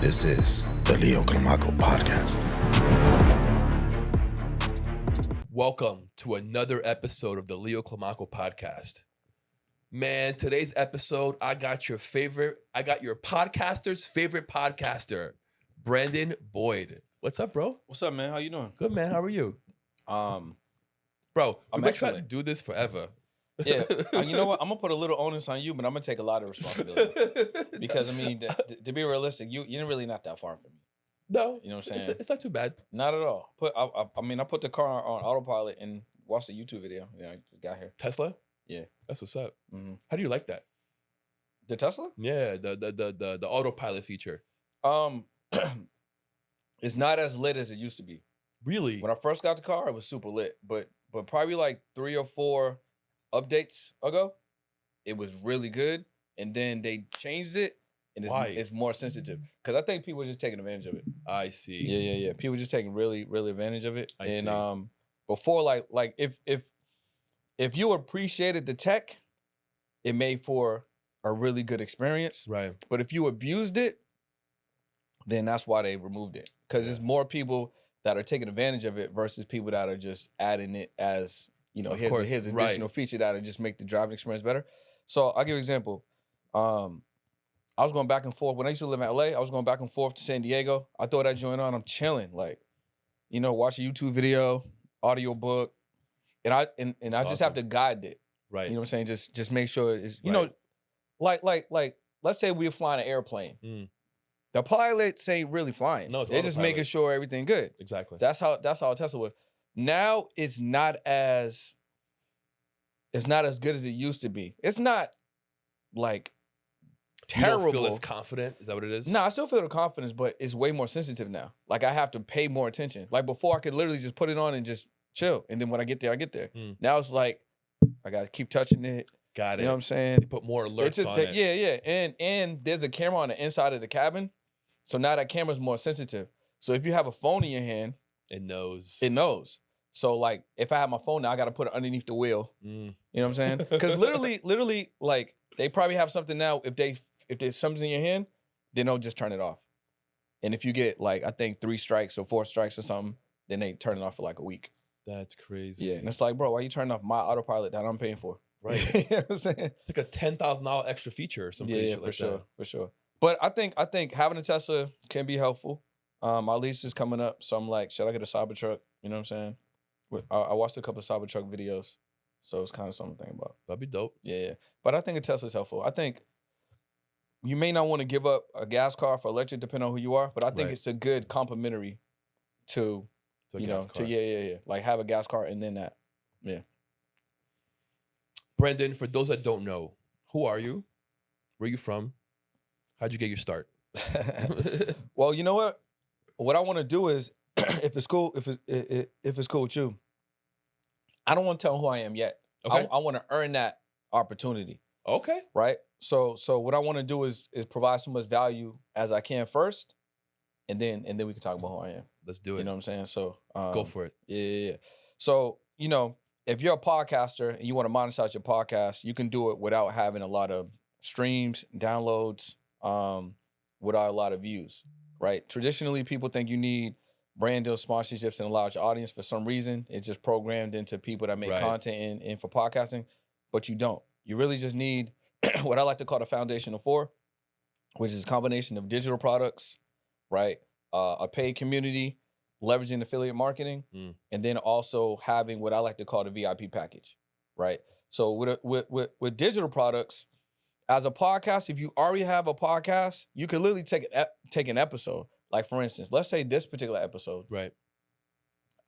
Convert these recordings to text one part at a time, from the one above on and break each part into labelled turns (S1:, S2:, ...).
S1: This is the Leo Clamaco Podcast.
S2: Welcome to another episode of the Leo Clamaco Podcast. Man, today's episode, I got your podcaster's favorite podcaster, Brandon Boyd. What's up, bro?
S3: What's up, man? How you doing?
S2: Good, man. How are you? Bro,
S3: I'm
S2: we've been trying to
S3: excellent.
S2: do this forever.
S3: Yeah, you know what? I'm gonna put a little onus on you, but I'm gonna take a lot of responsibility because I mean, to be realistic, you're really not that far from me.
S2: No,
S3: You know what I'm saying?
S2: it's not too bad.
S3: Not at all. I put the car on autopilot and watched the YouTube video. Yeah, I just got here.
S2: Tesla?
S3: Yeah.
S2: That's what's up.
S3: Mm-hmm.
S2: How do you like that?
S3: The Tesla?
S2: Yeah, the autopilot feature.
S3: It's not as lit as it used to be.
S2: Really?
S3: When I first got the car, it was super lit, but probably like 3 or 4 updates ago, it was really good, and then they changed it, and it's more sensitive because I think people are just taking advantage of it.
S2: I see.
S3: Yeah. People just taking really advantage of it.
S2: I see.
S3: Before, like if you appreciated the tech, it made for a really good experience.
S2: Right.
S3: But if you abused it, then that's why they removed it, because there's more people that are taking advantage of it versus people that are just adding it as, you know, here's additional feature that'll just make the driving experience better. So I'll give you an example. I was going back and forth. When I used to live in LA, I was going back and forth to San Diego. I throw that joint on, I'm chilling, like, you know, watch a YouTube video, audio book, and I just have to guide it.
S2: Right.
S3: You know what I'm saying? Just make sure it's, you know, like let's say we were flying an airplane.
S2: Mm.
S3: The pilots ain't really flying.
S2: No, it's
S3: they're just making sure everything good.
S2: Exactly.
S3: That's how Tesla was. Now it's not as good as it used to be. It's not like terrible.
S2: You don't feel as confident? Is that what it is?
S3: No, I still feel the confidence, but it's way more sensitive now. Like I have to pay more attention. Like before, I could literally just put it on and just chill, and then when I get there, I get there. Now it's like I gotta keep touching it.
S2: Got it.
S3: You know what I'm saying?
S2: They put more alerts on it.
S3: Yeah. And there's a camera on the inside of the cabin, so now that camera's more sensitive. So if you have a phone in your hand,
S2: it knows.
S3: So like if I have my phone now, I got to put it underneath the wheel. You know what I'm saying? Because literally, like they probably have something now. If there's something in your hand, then they'll just turn it off. And if you get like I think 3 strikes or 4 strikes or something, then they turn it off for like a week.
S2: That's crazy.
S3: Yeah, and it's like, bro, why you turning off my autopilot that I'm paying for?
S2: Right.
S3: You know what I'm saying?
S2: It's like a $10,000 extra feature or something.
S3: Yeah, for sure. But I think having a Tesla can be helpful. My lease is coming up, so I'm like, should I get a Cybertruck? You know what I'm saying? I watched a couple of Cybertruck videos, so it's kind of something to think about.
S2: That'd be dope.
S3: Yeah. But I think a Tesla's helpful. I think you may not want to give up a gas car for electric, depending on who you are, but I think it's a good complementary to you know, to like have a gas car and then that. Yeah.
S2: Brandon, for those that don't know, who are you? Where are you from? How'd you get your start?
S3: Well, you know what? What I want to do is, if it's cool, if it's cool with you, I don't want to tell who I am yet.
S2: Okay.
S3: I want to earn that opportunity.
S2: Okay.
S3: Right. So what I want to do is provide so much value as I can first, and then we can talk about who I am.
S2: Let's do it.
S3: You know what I'm saying? So
S2: go for it.
S3: Yeah. So you know, if you're a podcaster and you want to monetize your podcast, you can do it without having a lot of streams, downloads, without a lot of views, right? Traditionally, people think you need brand deals, sponsorships, and a large audience. For some reason, it's just programmed into people that make content and for podcasting, but you don't. You really just need what I like to call the foundation of 4, which is a combination of digital products, right? A paid community, leveraging affiliate marketing, and then also having what I like to call the VIP package, right? So with digital products, as a podcast, if you already have a podcast, you can literally take an episode. Like for instance, let's say this particular episode,
S2: right?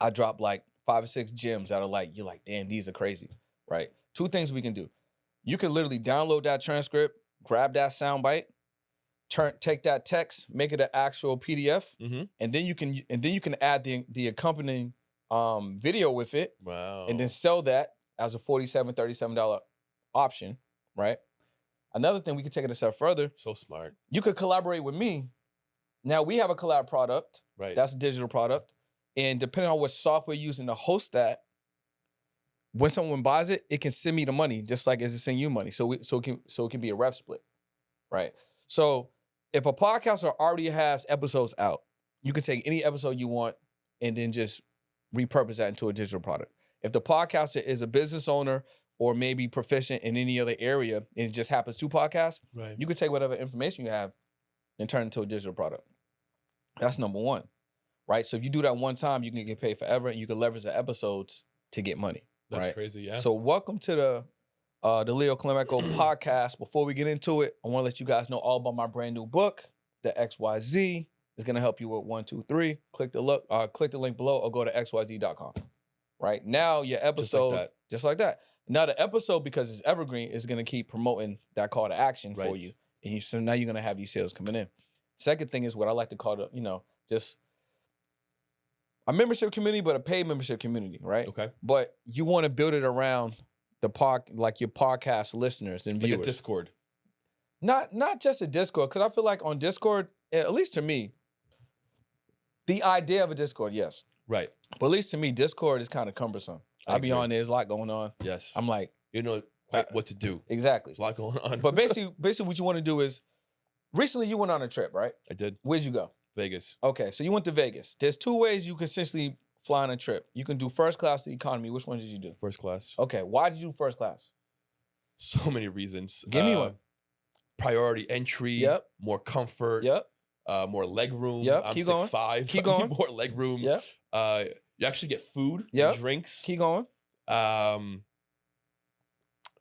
S3: I dropped like 5 or 6 gems that are like, you're like, damn, these are crazy, right? 2 things we can do. You can literally download that transcript, grab that soundbite, take that text, make it an actual PDF, and then you can add the accompanying video with it.
S2: Wow.
S3: And then sell that as a $37 option, right? Another thing, we could take it a step further.
S2: So smart.
S3: You could collaborate with me. Now we have a collab product.
S2: Right.
S3: That's a digital product. And depending on what software you're using to host that, when someone buys it, it can send me the money just like as it send you money. So it can be a rev split, right? So if a podcaster already has episodes out, you can take any episode you want and then just repurpose that into a digital product. If the podcaster is a business owner or maybe proficient in any other area and it just happens to podcast,
S2: Right.
S3: you can take whatever information you have and turn it into a digital product. That's number one, right? So if you do that one time, you can get paid forever and you can leverage the episodes to get money.
S2: That's
S3: right?
S2: crazy, yeah.
S3: So welcome to the Leo Climaco podcast. Before we get into it, I want to let you guys know all about my brand new book, The XYZ. Is going to help you with 1, 2, 3. Click the link below or go to xyz.com. Right now, your episode, just like that. Now the episode, because it's evergreen, is going to keep promoting that call to action for you. And so now you're going to have these sales coming in. Second thing is what I like to call just a membership community, but a paid membership community, right?
S2: Okay.
S3: But you want to build it around your podcast listeners and viewers.
S2: Like a Discord.
S3: Not just a Discord, because I feel like on Discord, at least to me, the idea of a Discord, yes.
S2: Right.
S3: But at least to me, Discord is kind of cumbersome. I'll be on there, there's a lot going on.
S2: Yes.
S3: I'm like,
S2: you know quite what to do.
S3: Exactly.
S2: There's a lot going on.
S3: But basically what you want to do is, recently you went on a trip, right?
S2: I did.
S3: Where'd you go?
S2: Vegas.
S3: Okay, so you went to Vegas. There's 2 ways you can essentially fly on a trip. You can do first class or economy. Which one did you do?
S2: First class.
S3: Okay, why did you do first class?
S2: So many reasons.
S3: Give me one.
S2: Priority entry.
S3: Yep.
S2: More comfort.
S3: Yep.
S2: More leg room.
S3: Yep.
S2: I'm
S3: Keep
S2: 6'5".
S3: going. Keep going.
S2: More leg room.
S3: Yep.
S2: You actually get food
S3: Yep.
S2: and drinks.
S3: Keep going.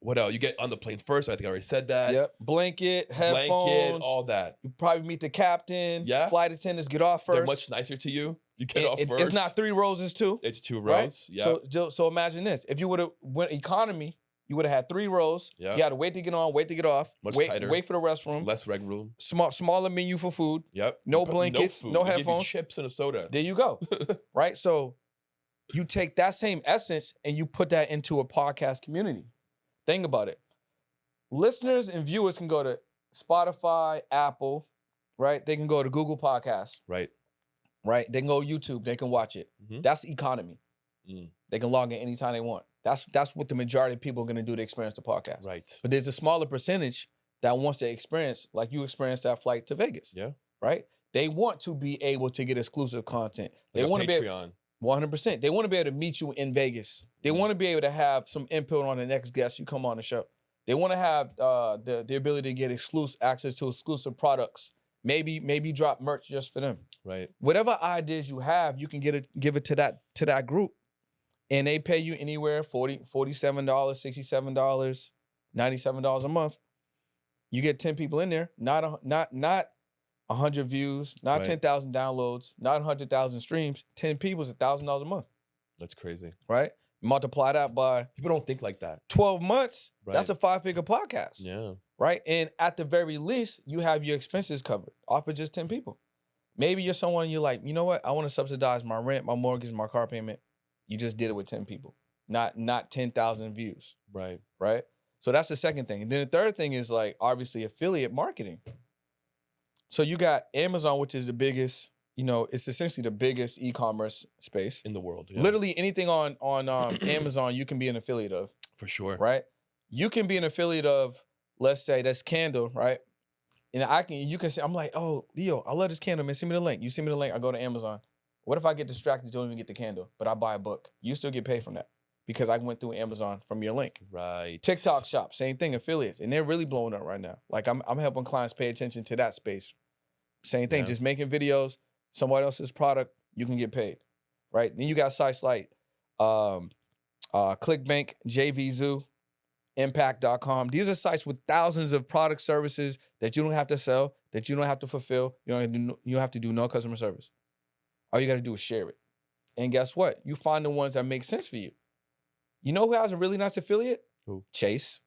S2: What else? You get on the plane first. I think I already said that.
S3: Yep. Blanket, headphones.
S2: Blanket, all that.
S3: You probably meet the captain.
S2: Yeah.
S3: Flight attendants get off first.
S2: They're much nicer to you. You get off first.
S3: It's not 3 rows, it's 2.
S2: It's 2
S3: right?
S2: rows. Yeah.
S3: So imagine this. If you would have went economy, you would have had 3 rows.
S2: Yeah.
S3: You had to wait to get on, wait to get off.
S2: Much
S3: wait,
S2: tighter.
S3: Wait for the restroom.
S2: Less leg room.
S3: Smaller menu for food.
S2: Yep.
S3: No blankets,
S2: food.
S3: no
S2: They give you
S3: headphones.
S2: chips and a soda.
S3: There you go. Right? So you take that same essence and you put that into a podcast community. Think about it. Listeners and viewers can go to Spotify, Apple, right? They can go to Google Podcasts.
S2: Right.
S3: Right? They can go to YouTube. They can watch it.
S2: Mm-hmm.
S3: That's economy.
S2: Mm.
S3: They can log in anytime they want. That's what the majority of people are going to do to experience the podcast.
S2: Right.
S3: But there's a smaller percentage that wants to experience, like you experienced that flight to Vegas.
S2: Yeah.
S3: Right? They want to be able to get exclusive content. They
S2: Like
S3: want to be
S2: Patreon.
S3: 100%. They want to be able to meet you in Vegas. They want to be able to have some input on the next guest you come on the show. They want to have the ability to get access to exclusive products. Maybe drop merch just for them.
S2: Right.
S3: Whatever ideas you have, you can give it to that group. And they pay you anywhere $47, $67, $97 a month. You get 10 people in there, not 100 views, not
S2: Right.
S3: 10,000 downloads, not 100,000 streams. 10 people is $1,000 a month,
S2: That's crazy.
S3: right? Multiply that by
S2: People don't think like that.
S3: 12 months.
S2: Right.
S3: That's a 5-figure podcast,
S2: Yeah.
S3: right? And at the very least, you have your expenses covered off of just 10 people. Maybe you're someone you're like, you know what? I want to subsidize my rent, my mortgage, my car payment. You just did it with 10 people, not 10,000 views,
S2: Right.
S3: right? So that's the second thing. And then the third thing is like obviously affiliate marketing. So you got Amazon, which is the biggest, it's essentially the biggest e-commerce space
S2: In the world. Yeah.
S3: Literally anything on Amazon, you can be an affiliate of,
S2: For sure.
S3: right? You can be an affiliate of, let's say that's candle, right? And you can say, I'm like, oh, Leo, I love this candle, man. Send me the link. You send me the link. I go to Amazon. What if I get distracted, don't even get the candle, but I buy a book? You still get paid from that because I went through Amazon from your link.
S2: Right.
S3: TikTok shop, same thing, affiliates. And they're really blowing up right now. Like I'm helping clients pay attention to that space. Same thing,
S2: Yeah.
S3: just making videos, somebody else's product, you can get paid, right? Then you got sites like ClickBank, JVZoo, Impact.com. These are sites with thousands of product services that you don't have to sell, that you don't have to fulfill. You don't have to do no customer service. All you got to do is share it. And guess what? You find the ones that make sense for you. You know who has a really nice affiliate?
S2: Who?
S3: Chase.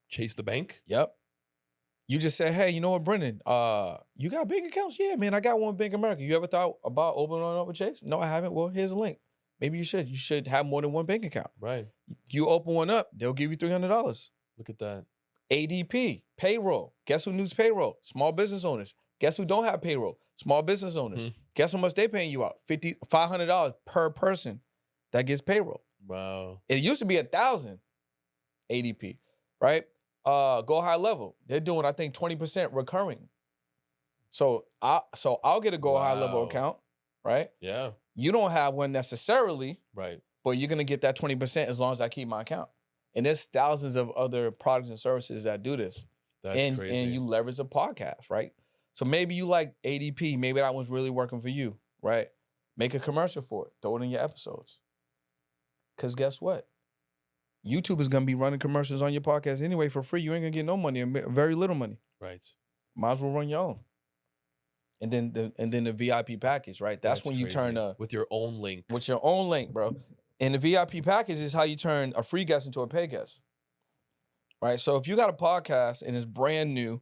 S2: Chase the bank.
S3: Yep. You just say, hey, you know what, Brendan? You got bank accounts? Yeah, man, I got one Bank of America. You ever thought about opening one up with Chase? No, I haven't. Well, here's a link. Maybe you should. You should have more than one bank account.
S2: Right.
S3: You open one up, they'll give you $300.
S2: Look at that.
S3: ADP, payroll. Guess who needs payroll? Small business owners. Guess who don't have payroll? Small business owners.
S2: Hmm.
S3: Guess how much they paying you out? $500 per person that gets payroll.
S2: Wow.
S3: It used to be $1,000 ADP, right? Go high level. They're doing, I think, 20% recurring. So I'll get a Go High level
S2: Wow.
S3: account, right?
S2: Yeah.
S3: You don't have one necessarily,
S2: Right.
S3: but you're gonna get that 20% as long as I keep my account. And there's thousands of other products and services that do this.
S2: That's crazy.
S3: And you leverage a podcast, right? So maybe you like ADP, maybe that one's really working for you, right? Make a commercial for it, throw it in your episodes. Because guess what? YouTube is gonna be running commercials on your podcast anyway for free. You ain't gonna get no money, very little money.
S2: Right.
S3: Might as well run your own. And then the VIP package, right? That's when you
S2: crazy.
S3: turn
S2: with your own link.
S3: with your own link, bro. And the VIP package is how you turn a free guest into a paid guest. Right? So if you got a podcast and it's brand new,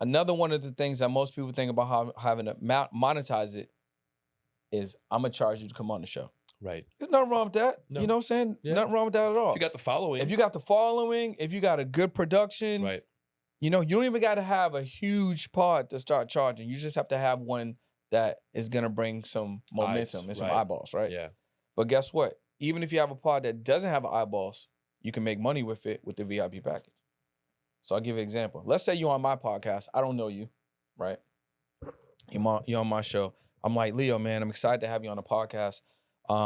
S3: another one of the things that most people think about how having to monetize it is I'm gonna charge you to come on the show.
S2: Right.
S3: There's nothing wrong with that.
S2: No.
S3: You know what I'm saying?
S2: Yeah.
S3: Nothing wrong with that at all.
S2: If you got the following.
S3: If you got the following, if you got a good production,
S2: right.
S3: you know, you don't even got to have a huge pod to start charging. You just have to have one that is gonna bring some momentum and some eyeballs, right?
S2: Yeah.
S3: But guess what? Even if you have a pod that doesn't have eyeballs, you can make money with it with the VIP package. So I'll give you an example. Let's say you're on my podcast. I don't know you, right? You're on my show. I'm like, Leo, man, I'm excited to have you on the podcast.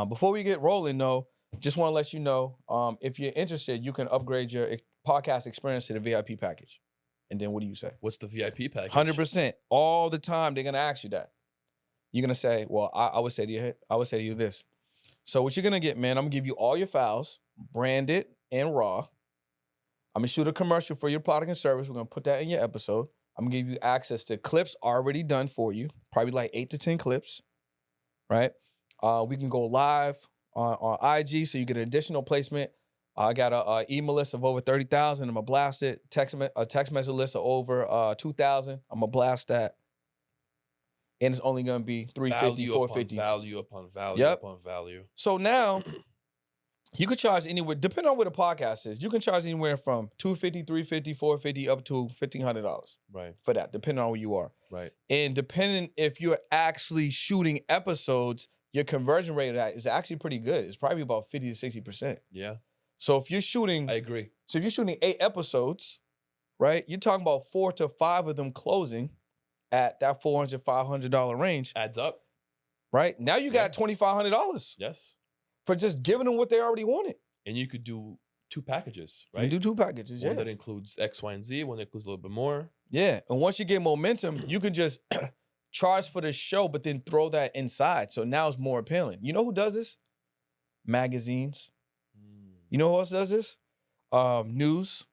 S3: Before we get rolling, though, just want to let you know, if you're interested, you can upgrade your podcast experience to the VIP package. And then what do you say?
S2: What's the VIP package?
S3: 100%. All the time, they're going to ask you that. You're going to say, well, I would say to you this. So what you're going to get, man, I'm going to give you all your files, branded and raw. I'm going to shoot a commercial for your product and service. We're going to put that in your episode. I'm going to give you access to clips already done for you, probably like 8 to 10 clips, right? We can go live on IG, so you get an additional placement. I got a email list of over 30,000. I'm going to blast it. A text message list of over 2,000. I'm going to blast that. And it's only going to be $350, $450.
S2: Value upon value upon value.
S3: So now you could charge anywhere, depending on what the podcast is, you can charge anywhere from $250, $350, $450 up to $1,500
S2: Right.
S3: for that, depending on where you are.
S2: Right.
S3: And depending if you're actually shooting episodes, your conversion rate of that is actually pretty good. It's probably about 50 to 60%.
S2: Yeah.
S3: So if you're shooting,
S2: I agree.
S3: So if you're shooting 8 episodes, right, you're talking about 4 to 5 of them closing at that $400, $500 range.
S2: Adds up.
S3: Right? Now you got $2,500.
S2: Yes.
S3: For just giving them what they already wanted.
S2: And you could do 2 packages, right?
S3: You do 2 packages,
S2: One that includes X, Y, and Z, one that includes a little bit more.
S3: Yeah. And once you get momentum, you can just charge for the show, but then throw that inside. So now it's more appealing. You know who does this? Magazines. You know who else does this? News.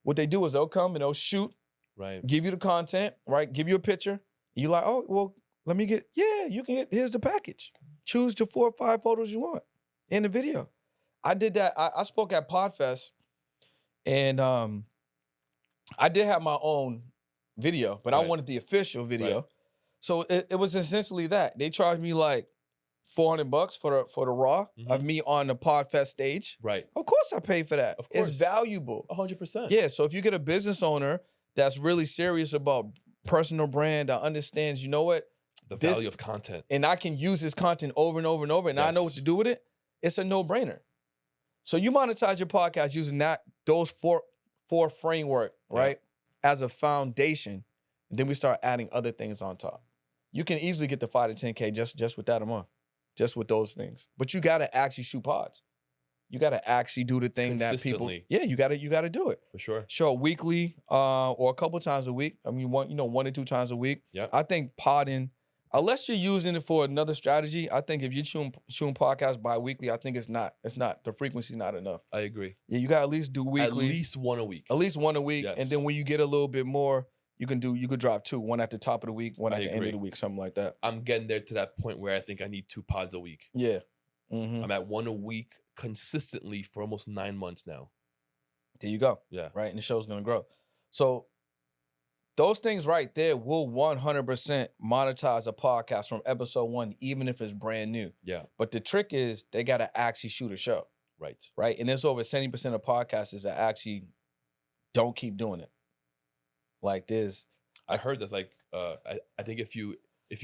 S3: What they do is they'll come and they'll shoot,
S2: right?
S3: Give you the content, right? Give you a picture. You're like, oh, well, let me get, you can get, here's the package. Choose the 4 or 5 photos you want in the video. I did that. I spoke at Podfest, and I did have my own video, but I wanted the official video. Right. So it was essentially that. They charged me like $400 for the raw of me on the Podfest stage.
S2: Right.
S3: Of course I paid for that. Of course. It's valuable.
S2: 100%.
S3: Yeah. So if you get a business owner that's really serious about personal brand, that understands, you know what?
S2: The value of content.
S3: And I can use this content over and over and over, and I know what to do with it. It's a no-brainer. So you monetize your podcast using those four framework, right? As a foundation. And then we start adding other things on top. You can easily get the 5 to 10K just with that amount. Just with those things. But you gotta actually shoot pods. You gotta actually do the thing that people. Yeah, you gotta do it.
S2: For sure.
S3: Show weekly, or a couple times a week. I mean, 1 to 2 times a week.
S2: Yeah.
S3: I think podding, unless you're using it for another strategy, I think if you're shooting podcasts bi-weekly, I think it's not the frequency's not enough.
S2: I agree.
S3: Yeah, you gotta at least do weekly.
S2: At least 1 a week.
S3: At least 1 a week.
S2: Yes.
S3: And then when you get a little bit more, you could drop 2, 1 at the top of the week, 1 at the end of the week, something like that.
S2: I'm getting there to that point where I think I need 2 pods a week.
S3: Yeah. Mm-hmm.
S2: I'm at 1 a week consistently for almost 9 months now.
S3: There you go.
S2: Yeah.
S3: Right. And the show's gonna grow. So those things right there will 100% monetize a podcast from episode 1, even if it's brand new.
S2: Yeah.
S3: But the trick is they gotta actually shoot a show.
S2: Right.
S3: Right. And there's over 70% of podcasters that actually don't keep doing it. Like this.
S2: I heard that's like I think if you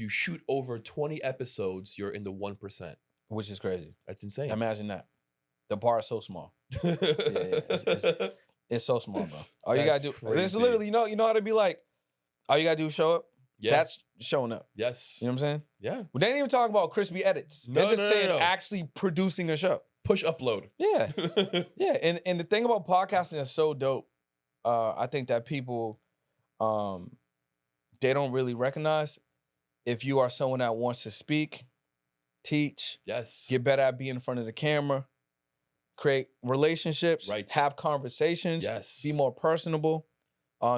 S2: shoot over 20 episodes, you're in the 1%.
S3: Which is crazy.
S2: That's insane.
S3: Imagine that. The bar is so small. It's so small, bro. All you gotta do. It's literally, you know how to be like, All you gotta do is show up.
S2: Yeah.
S3: That's showing up.
S2: Yes.
S3: You know what I'm saying?
S2: Yeah.
S3: Well, they ain't even talking about crispy edits. They're just saying actually producing a show.
S2: Push upload.
S3: Yeah. Yeah. And the thing about podcasting is so dope. I think that people they don't really recognize if you are someone that wants to speak, teach,
S2: Yes.
S3: get better at being in front of the camera, create relationships,
S2: Right.
S3: have conversations,
S2: Yes.
S3: be more personable,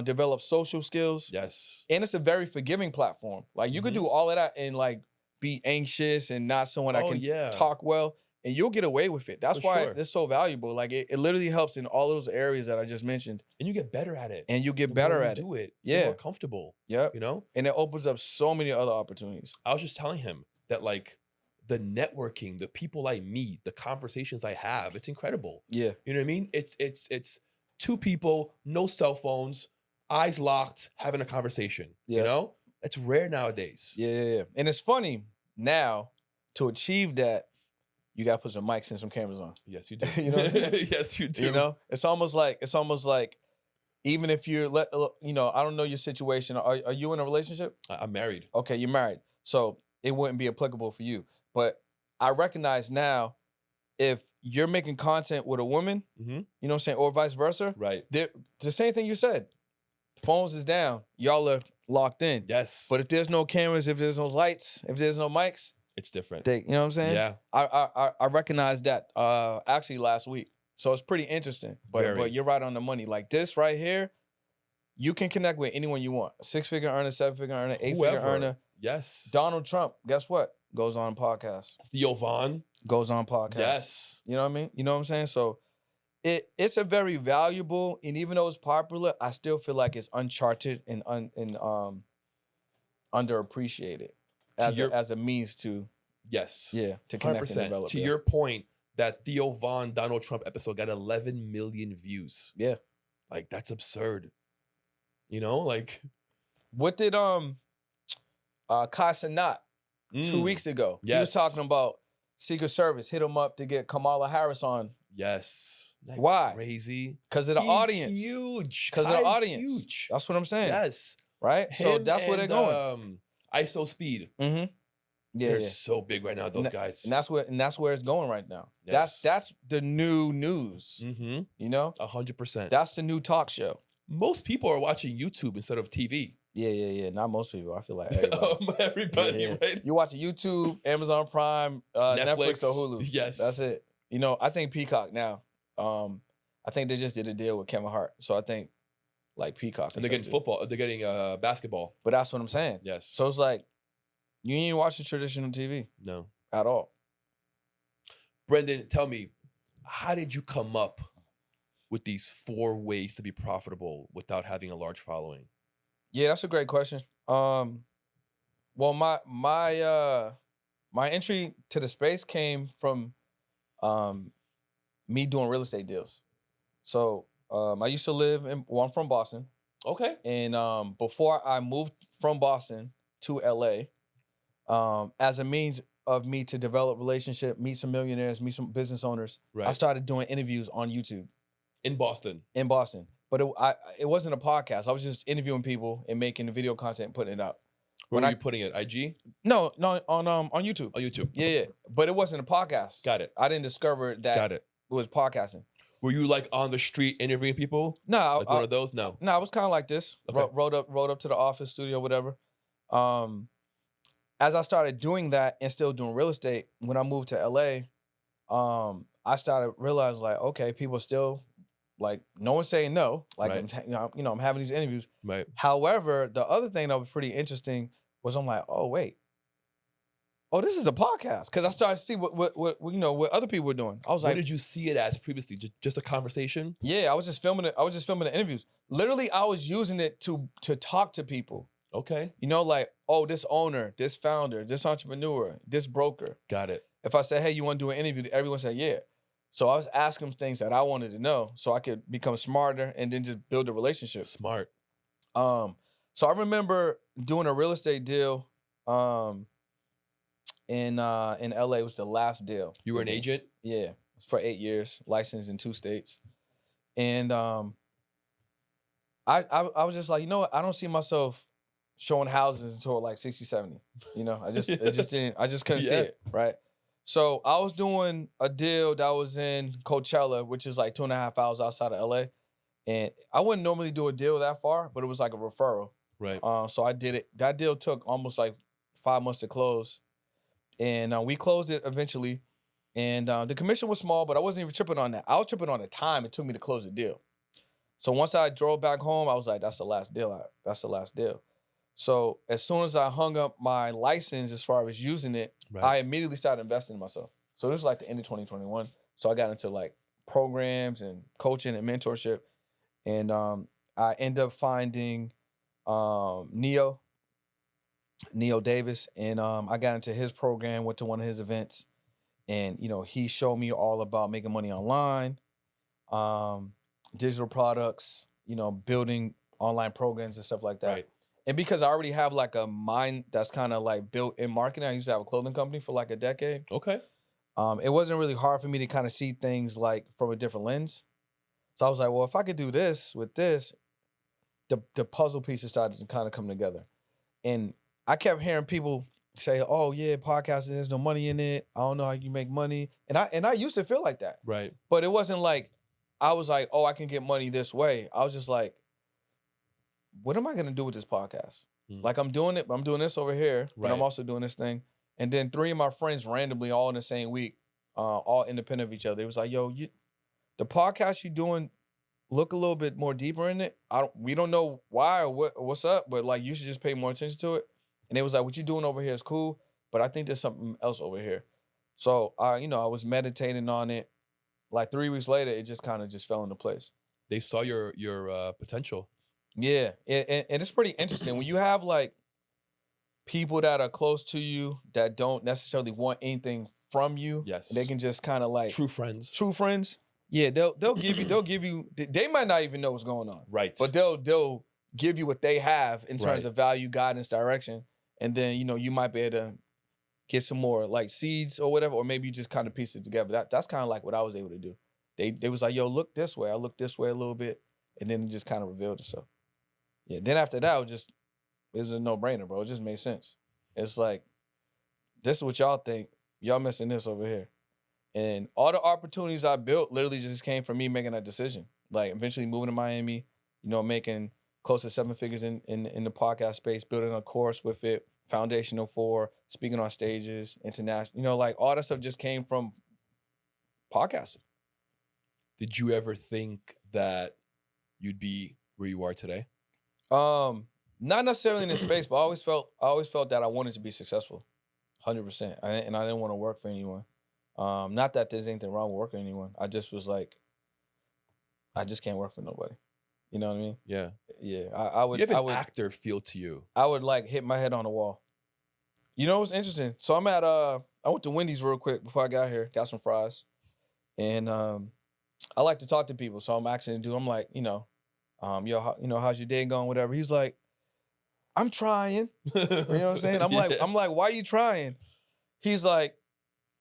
S3: develop social skills.
S2: Yes.
S3: And it's a very forgiving platform. Like you could do all of that and like be anxious and not someone that can talk well, and you'll get away with it. That's why it's so valuable. Like it literally helps in all those areas that I just mentioned.
S2: And you get better at it.
S3: And you get better at
S2: do it.
S3: Yeah.
S2: You're more comfortable.
S3: Yeah.
S2: You know?
S3: And it opens up so many other opportunities.
S2: I was just telling him that like the networking, the people I meet, the conversations I have, it's incredible.
S3: Yeah.
S2: You know what I mean? It's two people, no cell phones, eyes locked, having a conversation.
S3: Yeah.
S2: You know? It's rare nowadays.
S3: Yeah. And it's funny now to achieve that, you gotta put some mics and some cameras on.
S2: Yes, you do.
S3: You know what I'm saying?
S2: Yes, you do.
S3: You know, it's almost like even if you're I don't know your situation. Are you in a relationship?
S2: I'm married.
S3: Okay, you're married. So it wouldn't be applicable for you. But I recognize now if you're making content with a woman, you know what I'm saying, or vice versa.
S2: Right.
S3: The same thing you said. Phones is down. Y'all are locked in.
S2: Yes.
S3: But if there's no cameras, if there's no lights, if there's no mics,
S2: it's different.
S3: you know what I'm saying?
S2: Yeah.
S3: I recognized that actually last week. So it's pretty interesting. But you're right on the money. Like this right here, you can connect with anyone you want. 6-figure earner, 7-figure earner, 8-figure earner.
S2: Yes.
S3: Donald Trump, guess what? Goes on podcast.
S2: Theo Vaughn.
S3: Goes on podcast.
S2: Yes.
S3: You know what I mean? You know what I'm saying? So it's a very valuable, and even though it's popular, I still feel like it's uncharted and underappreciated as a means to to connect
S2: 100%.
S3: and develop.
S2: To your point, that Theo Vaughn Donald Trump episode got 11 million views.
S3: Yeah.
S2: Like that's absurd. You know, like
S3: what did Kai Cenat 2 weeks ago?
S2: Yes.
S3: He was talking about Secret Service hit him up to get Kamala Harris on.
S2: Yes. That
S3: Why?
S2: Crazy.
S3: Because of the audience.
S2: Huge.
S3: Because of the audience.
S2: Huge.
S3: That's what I'm saying.
S2: Yes.
S3: Right? So that's where they're going.
S2: ISO Speed.
S3: Mm-hmm. Yeah,
S2: they're so big right now, those guys.
S3: And that's where it's going right now.
S2: Yes.
S3: That's the new news.
S2: Mm-hmm.
S3: You know?
S2: 100%.
S3: That's the new talk show.
S2: Most people are watching YouTube instead of TV.
S3: Yeah. Not most people. I feel like
S2: everybody, right?
S3: You watch YouTube, Amazon Prime, Netflix or Hulu.
S2: Yes.
S3: That's it. You know, I think Peacock now. I think they just did a deal with Kevin Hart. So I think like Peacock.
S2: And they're getting football. They're getting basketball.
S3: But that's what I'm saying.
S2: Yes.
S3: So it's like, you ain't watching traditional TV.
S2: No.
S3: At all.
S2: Brendan, tell me, how did you come up with these 4 ways to be profitable without having a large following?
S3: Yeah, that's a great question. Well, my entry to the space came from me doing real estate deals. So I used to live I'm from Boston.
S2: Okay.
S3: And before I moved from Boston to LA, as a means of me to develop relationship, meet some millionaires, meet some business owners, I started doing interviews on YouTube.
S2: In Boston.
S3: But it wasn't a podcast. I was just interviewing people and making the video content and putting it out.
S2: Where were you putting it? IG?
S3: No, on YouTube.
S2: On YouTube.
S3: Yeah. But it wasn't a podcast.
S2: Got it.
S3: I didn't discover that it was podcasting.
S2: Were you like on the street interviewing people?
S3: No.
S2: Like one of those? No.
S3: No, I was kind of like this.
S2: Okay.
S3: Rode up to the office, studio, whatever. As I started doing that and still doing real estate, when I moved to LA, I started realizing like, okay, people still like no one's saying no. Like I'm having these interviews.
S2: Right.
S3: However, the other thing that was pretty interesting was I'm like, oh wait, this is a podcast, because I started to see what other people were doing. I was like,
S2: what did you see it as previously? Just a conversation?
S3: Yeah, I was just filming it. I was just filming the interviews. Literally, I was using it to talk to people.
S2: Okay.
S3: You know, like, this owner, this founder, this entrepreneur, this broker.
S2: Got it.
S3: If I said, hey, you want to do an interview? Everyone said, yeah. So I was asking them things that I wanted to know so I could become smarter and then just build a relationship.
S2: Smart.
S3: So I remember doing a real estate deal in LA. It was the last deal.
S2: You were an agent?
S3: Yeah, for 8 years, licensed in 2 states. And I was just like, you know what? I don't see myself showing houses until like 60, 70. You know, I just couldn't see
S2: Yeah.
S3: it, right? So I was doing a deal that was in Coachella, which is like 2.5 hours outside of LA. And I wouldn't normally do a deal that far, but it was like a referral.
S2: Right.
S3: So I did it. That deal took almost like 5 months to close. And we closed it eventually. And the commission was small, but I wasn't even tripping on that. I was tripping on the time it took me to close the deal. So once I drove back home, I was like, that's the last deal. That's the last deal. So as soon as I hung up my license as far as using it,
S2: Right.
S3: I immediately started investing in myself. So this was like the end of 2021. So I got into like programs and coaching and mentorship. And I ended up finding Neo Davis. And I got into his program, went to one of his events. And, you know, he showed me all about making money online, digital products, you know, building online programs and stuff like that.
S2: Right.
S3: And because I already have like a mind that's kind of like built in marketing, I used to have a clothing company for like a decade.
S2: Okay.
S3: It wasn't really hard for me to kind of see things like from a different lens. So I was like, well, if I could do this with this, the puzzle pieces started to kind of come together. And I kept hearing people say, oh yeah, podcasting, there's no money in it. I don't know how you make money. And I used to feel like that.
S2: Right.
S3: But it wasn't like, I was like, oh, I can get money this way. I was just like, what am I going to do with this podcast? Like I'm doing it, but I'm doing this over here, but I'm
S2: Right.
S3: also doing this thing. And then 3 of my friends randomly all in the same week, all independent of each other. It was like, yo, the podcast you doing, look a little bit more deeper in it. We don't know why or what's up, but like you should just pay more attention to it. And it was like, what you doing over here is cool, but I think there's something else over here. So I was meditating on it. Like 3 weeks later, it just kind of just fell into place.
S2: They saw your potential.
S3: Yeah, and it's pretty interesting when you have like people that are close to you that don't necessarily want anything from you.
S2: Yes.
S3: They can just kind of like
S2: True friends.
S3: True friends. Yeah, they'll give you. They might not even know what's going on.
S2: Right.
S3: But they'll give you what they have in terms
S2: Right.
S3: of value, guidance, direction, and then you might be able to get some more like seeds or whatever, or maybe you just kind of piece it together. That's kind of like what I was able to do. They was like, yo, look this way. I looked this way a little bit, and then it just kind of revealed itself. Yeah. Then after that, it was a no-brainer, bro. It just made sense. It's like, this is what y'all think. Y'all missing this over here. And all the opportunities I built literally just came from me making that decision. Like eventually moving to Miami, making close to 7 figures in the podcast space, building a course with it, foundational for speaking on stages, international, like all that stuff just came from podcasting.
S2: Did you ever think that you'd be where you are today?
S3: Not necessarily in this space, but I always felt that I wanted to be successful, 100%. And I didn't want to work for anyone. Not that there's anything wrong with working for anyone. I just was like, I just can't work for nobody. You know what I mean?
S2: Yeah.
S3: Yeah. I would.
S2: You have an actor feel to you.
S3: I would like hit my head on the wall. You know what's interesting? So I'm at I went to Wendy's real quick before I got here. Got some fries, and I like to talk to people. So I'm asking the dude. I'm like, yo, how's your day going? Whatever. He's like, I'm trying. You know what I'm saying? I'm like, why are you trying? He's like,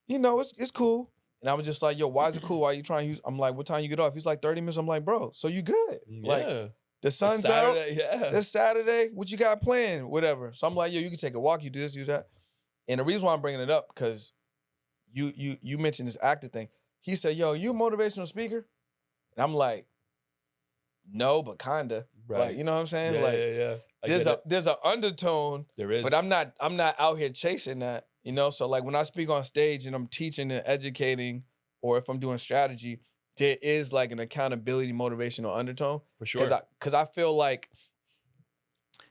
S3: it's cool. And I was just like, yo, why is it cool? Why are you trying? I'm like, what time you get off? He's like, 30 minutes. I'm like, bro, so you good?
S2: Yeah.
S3: Like, the sun's
S2: Saturday,
S3: out.
S2: yeah.
S3: It's Saturday. What you got planned? Whatever. So I'm like, yo, you can take a walk. You do this, you do that. And the reason why I'm bringing it up, because you mentioned this actor thing. He said, yo, you a motivational speaker? And I'm like, no, but kinda.
S2: Right.
S3: Like, you know what I'm saying?
S2: Yeah.
S3: There's an undertone.
S2: There is.
S3: But I'm not out here chasing that. So like when I speak on stage and I'm teaching and educating, or if I'm doing strategy, there is like an accountability, motivational undertone.
S2: For sure.
S3: Because I feel like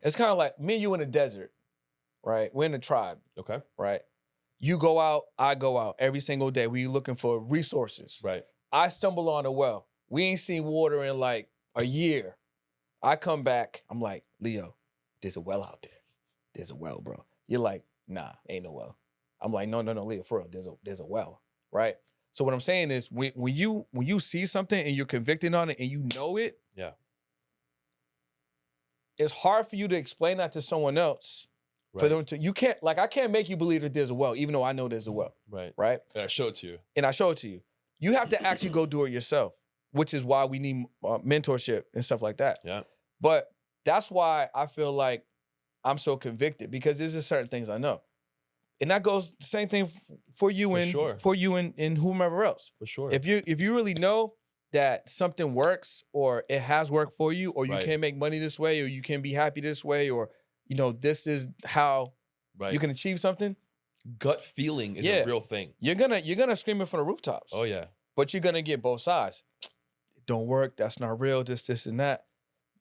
S3: it's kind of like me and you in a desert, right? We're in a tribe,
S2: Okay.
S3: right? You go out, I go out every single day. We looking for resources.
S2: Right.
S3: I stumble on a well. We ain't seen water in like a year. I come back, I'm like, Leo, there's a well out there. There's a well, bro. You're like, nah, ain't no well. I'm like, no, Leo, for real, there's a well, right? So what I'm saying is, when you see something and you're convicted on it and you know it,
S2: Yeah.
S3: it's hard for you to explain that to someone else.
S2: Right.
S3: For them to, I can't make you believe that there's a well, even though I know there's a well,
S2: Right.
S3: right?
S2: And I show it to you.
S3: And I show it to you. You have to actually go do it yourself, which is why we need mentorship and stuff like that.
S2: Yeah.
S3: But that's why I feel like I'm so convicted because there's just certain things I know. And that goes the same thing for you
S2: For
S3: and
S2: sure.
S3: for you and whomever else.
S2: For sure.
S3: If you really know that something works or it has worked for you, or you
S2: Right.
S3: can make money this way, or you can be happy this way, or this is how you can achieve something.
S2: Gut feeling is a real thing.
S3: You're gonna scream it from the rooftops.
S2: Oh yeah.
S3: But you're gonna get both sides. It don't work. That's not real. This, and that.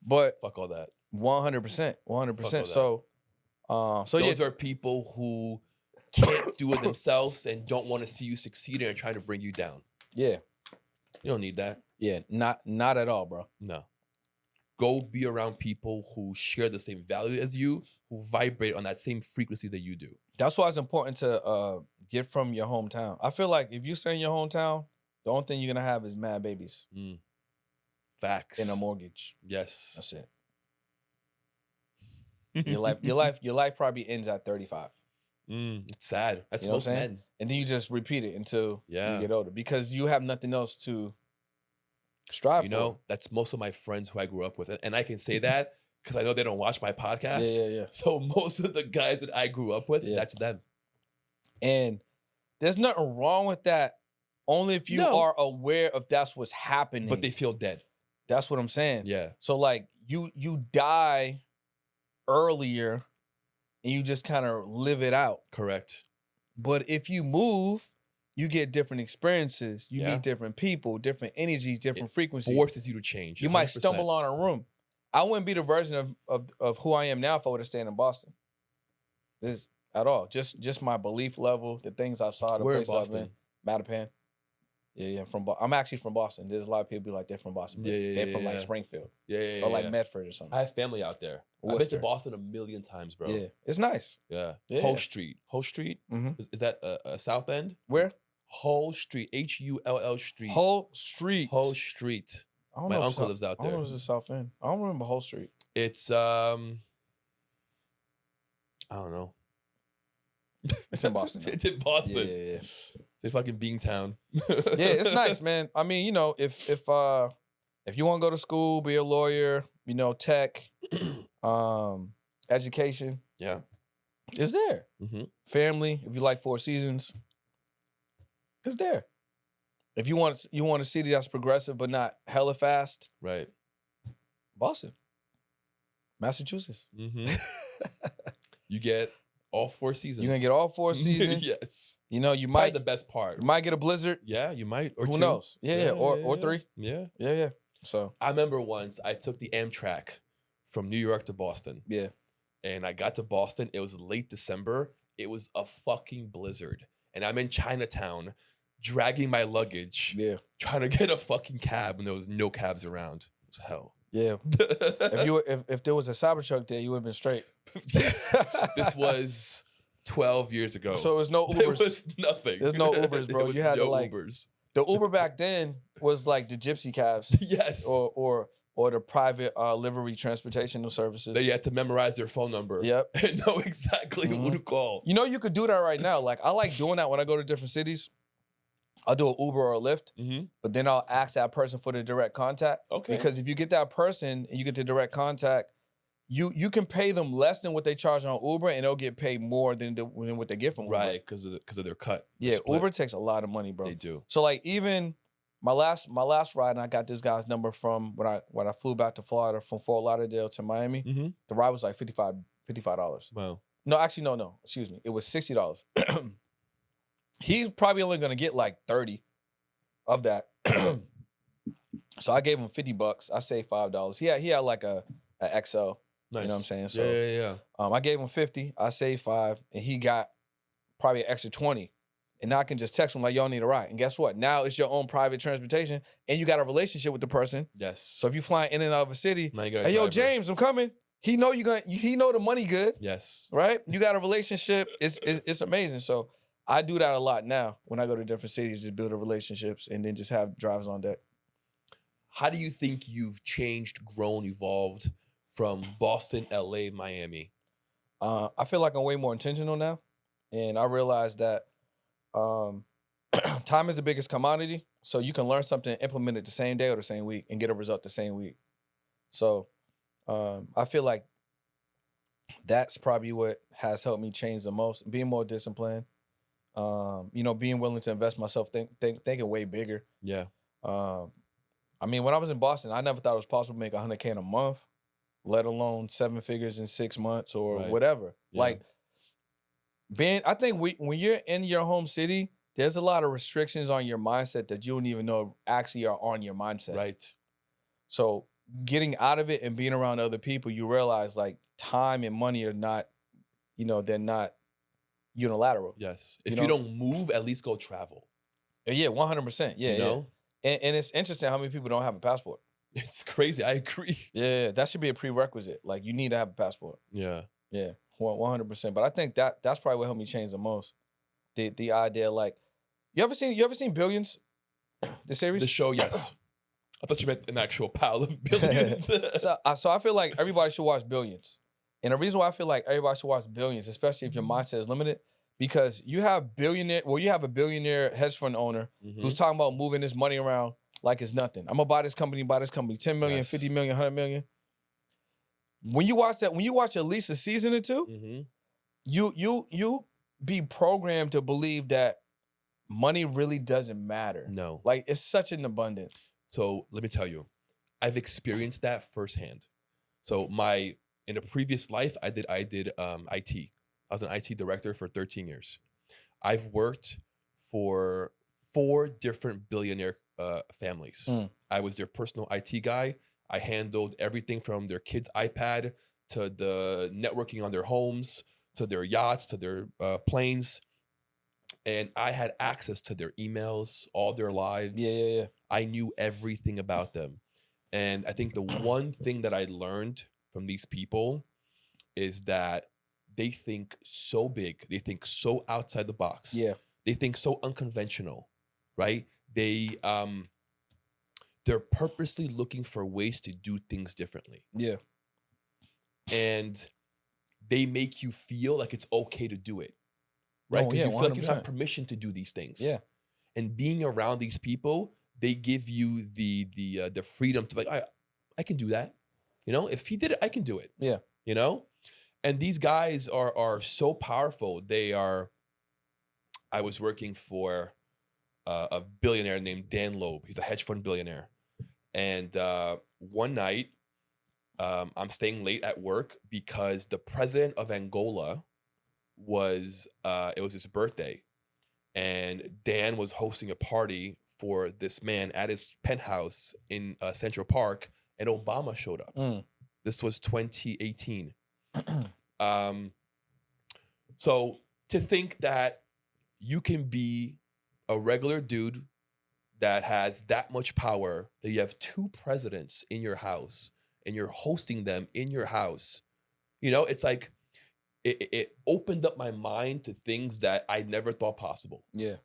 S3: But
S2: Fuck all that.
S3: 100%, 100%. So
S2: those are people who can't do it themselves and don't want to see you succeed and are trying to bring you down.
S3: Yeah.
S2: You don't need that.
S3: Yeah, not at all, bro.
S2: No. Go be around people who share the same value as you, who vibrate on that same frequency that you do.
S3: That's why it's important to get from your hometown. I feel like if you stay in your hometown, the only thing you're gonna have is mad babies.
S2: Facts.
S3: And a mortgage.
S2: Yes.
S3: That's it. Your life probably ends at 35.
S2: It's sad. That's most men.
S3: And then you just repeat it until you
S2: Yeah.
S3: get older because you have nothing else to strive for.
S2: You know, that's most of my friends who I grew up with. And I can say that because I know they don't watch my podcast.
S3: Yeah.
S2: So most of the guys that I grew up with, that's them.
S3: And there's nothing wrong with that, only if you are aware of that's what's happening.
S2: But they feel dead.
S3: That's what I'm saying.
S2: Yeah.
S3: So like you die earlier and you just kind of live it out.
S2: Correct.
S3: But if you move, you get different experiences. You meet different people, different energies, different frequencies.
S2: Forces you to change.
S3: You
S2: 100%.
S3: might stumble on a room. I wouldn't be the version of who I am now if I would have stayed in Boston. This at all. Just my belief level, the things I saw, the places I've been. Mattapan. Yeah. I'm actually from Boston. There's a lot of people be like they're from Boston. They're from like Springfield.
S2: Yeah.
S3: Or like Medford or something.
S2: I have family out there. I've been to Boston a million times, bro.
S3: Yeah. It's nice.
S2: Yeah.
S3: Yeah.
S2: Hull Street. Is that a South End?
S3: Where?
S2: Hull Street. Hull Street.
S3: Hull Street.
S2: Hull Street. My uncle lives out there.
S3: I don't know if it's the South End. I don't remember Hull Street.
S2: It's I don't know.
S3: It's in Boston.
S2: It's in Boston.
S3: Yeah.
S2: It's a fucking Beantown.
S3: Yeah, it's nice, man. I mean, if you want to go to school, be a lawyer, tech, education, it's there. Family, if you like Four Seasons, it's there. If you want a city that's progressive but not hella fast,
S2: right?
S3: Boston, Massachusetts.
S2: You get all 4 seasons.
S3: You're gonna get all 4 seasons.
S2: Yes.
S3: You
S2: Probably
S3: might
S2: the best part.
S3: You might get a blizzard.
S2: Yeah, you might. Or
S3: who
S2: 2.
S3: knows? Yeah. Or 3.
S2: Yeah.
S3: So
S2: I remember once I took the Amtrak from New York to Boston.
S3: Yeah.
S2: And I got to Boston. It was late December. It was a fucking blizzard. And I'm in Chinatown dragging my luggage.
S3: Yeah.
S2: Trying to get a fucking cab and there was no cabs around. It was hell.
S3: Yeah. if there was a Cybertruck there, you would have been straight.
S2: Yes. This was 12 years ago.
S3: So it was no Ubers.
S2: There was nothing.
S3: There's no Ubers, bro. You had to
S2: Ubers.
S3: The Uber back then was like the gypsy cabs.
S2: Yes.
S3: Or the private livery transportation services.
S2: They had to memorize their phone number.
S3: Yep.
S2: And know exactly who to call.
S3: You could do that right now. Like I like doing that when I go to different cities. I'll do an Uber or a Lyft, but then I'll ask that person for the direct contact.
S2: Okay.
S3: Because if you get that person and you get the direct contact, you can pay them less than what they charge on Uber, and they'll get paid more than what they get from Uber.
S2: Right, because of their cut.
S3: Yeah, Uber takes a lot of money, bro.
S2: They do.
S3: So like even my last ride, and I got this guy's number from when I flew back to Florida from Fort Lauderdale to Miami. The ride was like $55.
S2: Wow.
S3: No, actually, no. Excuse me. It was $60. He's probably only gonna get like 30 of that. So I gave him $50. I saved $5. He had like a XL.
S2: Nice.
S3: You know what I'm saying? So
S2: Yeah.
S3: I gave him 50. I saved 5, and he got probably an extra 20. And now I can just text him like, y'all need a ride. And guess what? Now it's your own private transportation, and you got a relationship with the person.
S2: Yes.
S3: So if you flying in and out of a city,
S2: Now you got a
S3: hey, yo,
S2: driver.
S3: James, I'm coming. He know he know the money good.
S2: Yes.
S3: Right? You got a relationship. It's amazing. So I do that a lot now when I go to different cities, just build relationships and then just have drivers on deck.
S2: How do you think you've changed, grown, evolved from Boston, LA, Miami?
S3: I feel like I'm way more intentional now. And I realize that time is the biggest commodity. So you can learn something, implement it the same day or the same week, and get a result the same week. So I feel like That's probably what has helped me change the most. Being more disciplined. Being willing to invest myself, thinking way bigger.
S2: Yeah.
S3: I mean, when I was in Boston, I never thought it was possible to make $100K in a month, let alone 7 figures in 6 months or
S2: Right.
S3: whatever.
S2: Yeah.
S3: Like I think when you're in your home city, there's a lot of restrictions on your mindset that you don't even know actually are on your mindset.
S2: Right.
S3: So getting out of it and being around other people, you realize like time and money are not, they're not unilateral.
S2: Yes. If you don't move, at least go travel.
S3: Yeah, 100%. Yeah,
S2: You know?
S3: And it's interesting how many people don't have a passport.
S2: It's crazy. I agree.
S3: Yeah, that should be a prerequisite. Like you need to have a passport.
S2: Yeah.
S3: Yeah, 100%. But I think that's probably what helped me change the most. The idea, like, you ever seen Billions, the series?
S2: The show, yes. I thought you meant an actual pile of billions.
S3: So I feel like everybody should watch Billions. And the reason why I feel like everybody should watch Billions, especially if your mindset is limited, because you have a billionaire hedge fund owner who's talking about moving this money around like it's nothing. I'm gonna buy this company, 10 million,
S2: Yes.
S3: 50 million, 100 million. When you watch at least a season or two, you be programmed to believe that money really doesn't matter.
S2: No.
S3: Like it's such an abundance.
S2: So let me tell you, I've experienced that firsthand. So in a previous life, I did IT. I was an IT director for 13 years. I've worked for 4 different billionaire families. I was their personal IT guy. I handled everything from their kids' iPad to the networking on their homes, to their yachts, to their planes. And I had access to their emails, all their lives.
S3: Yeah.
S2: I knew everything about them. And I think the one thing that I learned from these people is that they think so big. They think so outside the box.
S3: Yeah.
S2: They think so unconventional, right? They're purposely looking for ways to do things differently.
S3: Yeah.
S2: And they make you feel like it's okay to do it, right? Because you feel like you don't have permission to do these things.
S3: Yeah.
S2: And being around these people, they give you the freedom to like, I can do that. If he did it, I can do it.
S3: Yeah.
S2: And these guys are so powerful. I was working for a billionaire named Dan Loeb. He's a hedge fund billionaire. And one night, I'm staying late at work because the president of Angola it was his birthday. And Dan was hosting a party for this man at his penthouse in Central Park, and Obama showed up. This was 2018. So to think that you can be a regular dude that has that much power, that you have 2 presidents in your house and you're hosting them in your house, it's like it opened up my mind to things that I never thought possible.
S3: Yeah.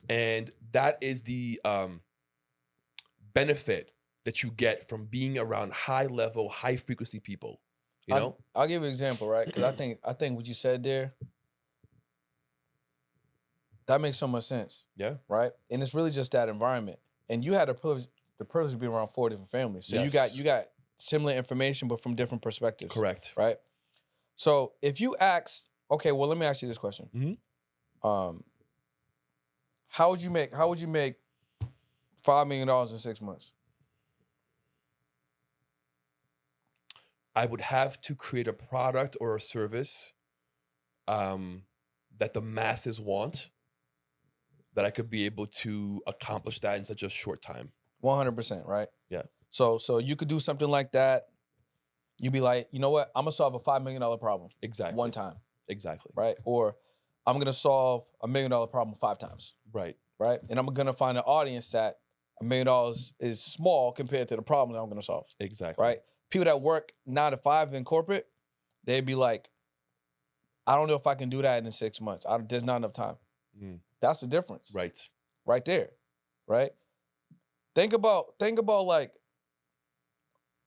S2: And that is the benefit that you get from being around high level, high frequency people.
S3: I'll give you an example, right? Because I think what you said there, that makes so much sense.
S2: Yeah.
S3: Right? And it's really just that environment. And you had the privilege to be around 4 different families. So
S2: Yes.
S3: you got similar information, but from different perspectives.
S2: Correct.
S3: Right? So if you ask, okay, well, let me ask you this question. How would you make $5 million in 6 months?
S2: I would have to create a product or a service that the masses want, that I could be able to accomplish that in such a short time.
S3: 100%, right?
S2: Yeah.
S3: So you could do something like that. You'd be like, you know what? I'm gonna solve a $5 million problem.
S2: Exactly.
S3: One time.
S2: Exactly.
S3: Right? Or I'm gonna solve $1 million problem 5 times.
S2: Right.
S3: Right? And I'm gonna find an audience that $1 million is small compared to the problem that I'm gonna solve.
S2: Exactly.
S3: Right? People that work 9 to 5 in corporate, they'd be like, I don't know if I can do that in 6 months. There's not enough time. That's the difference.
S2: Right.
S3: Right there. Right? Think about like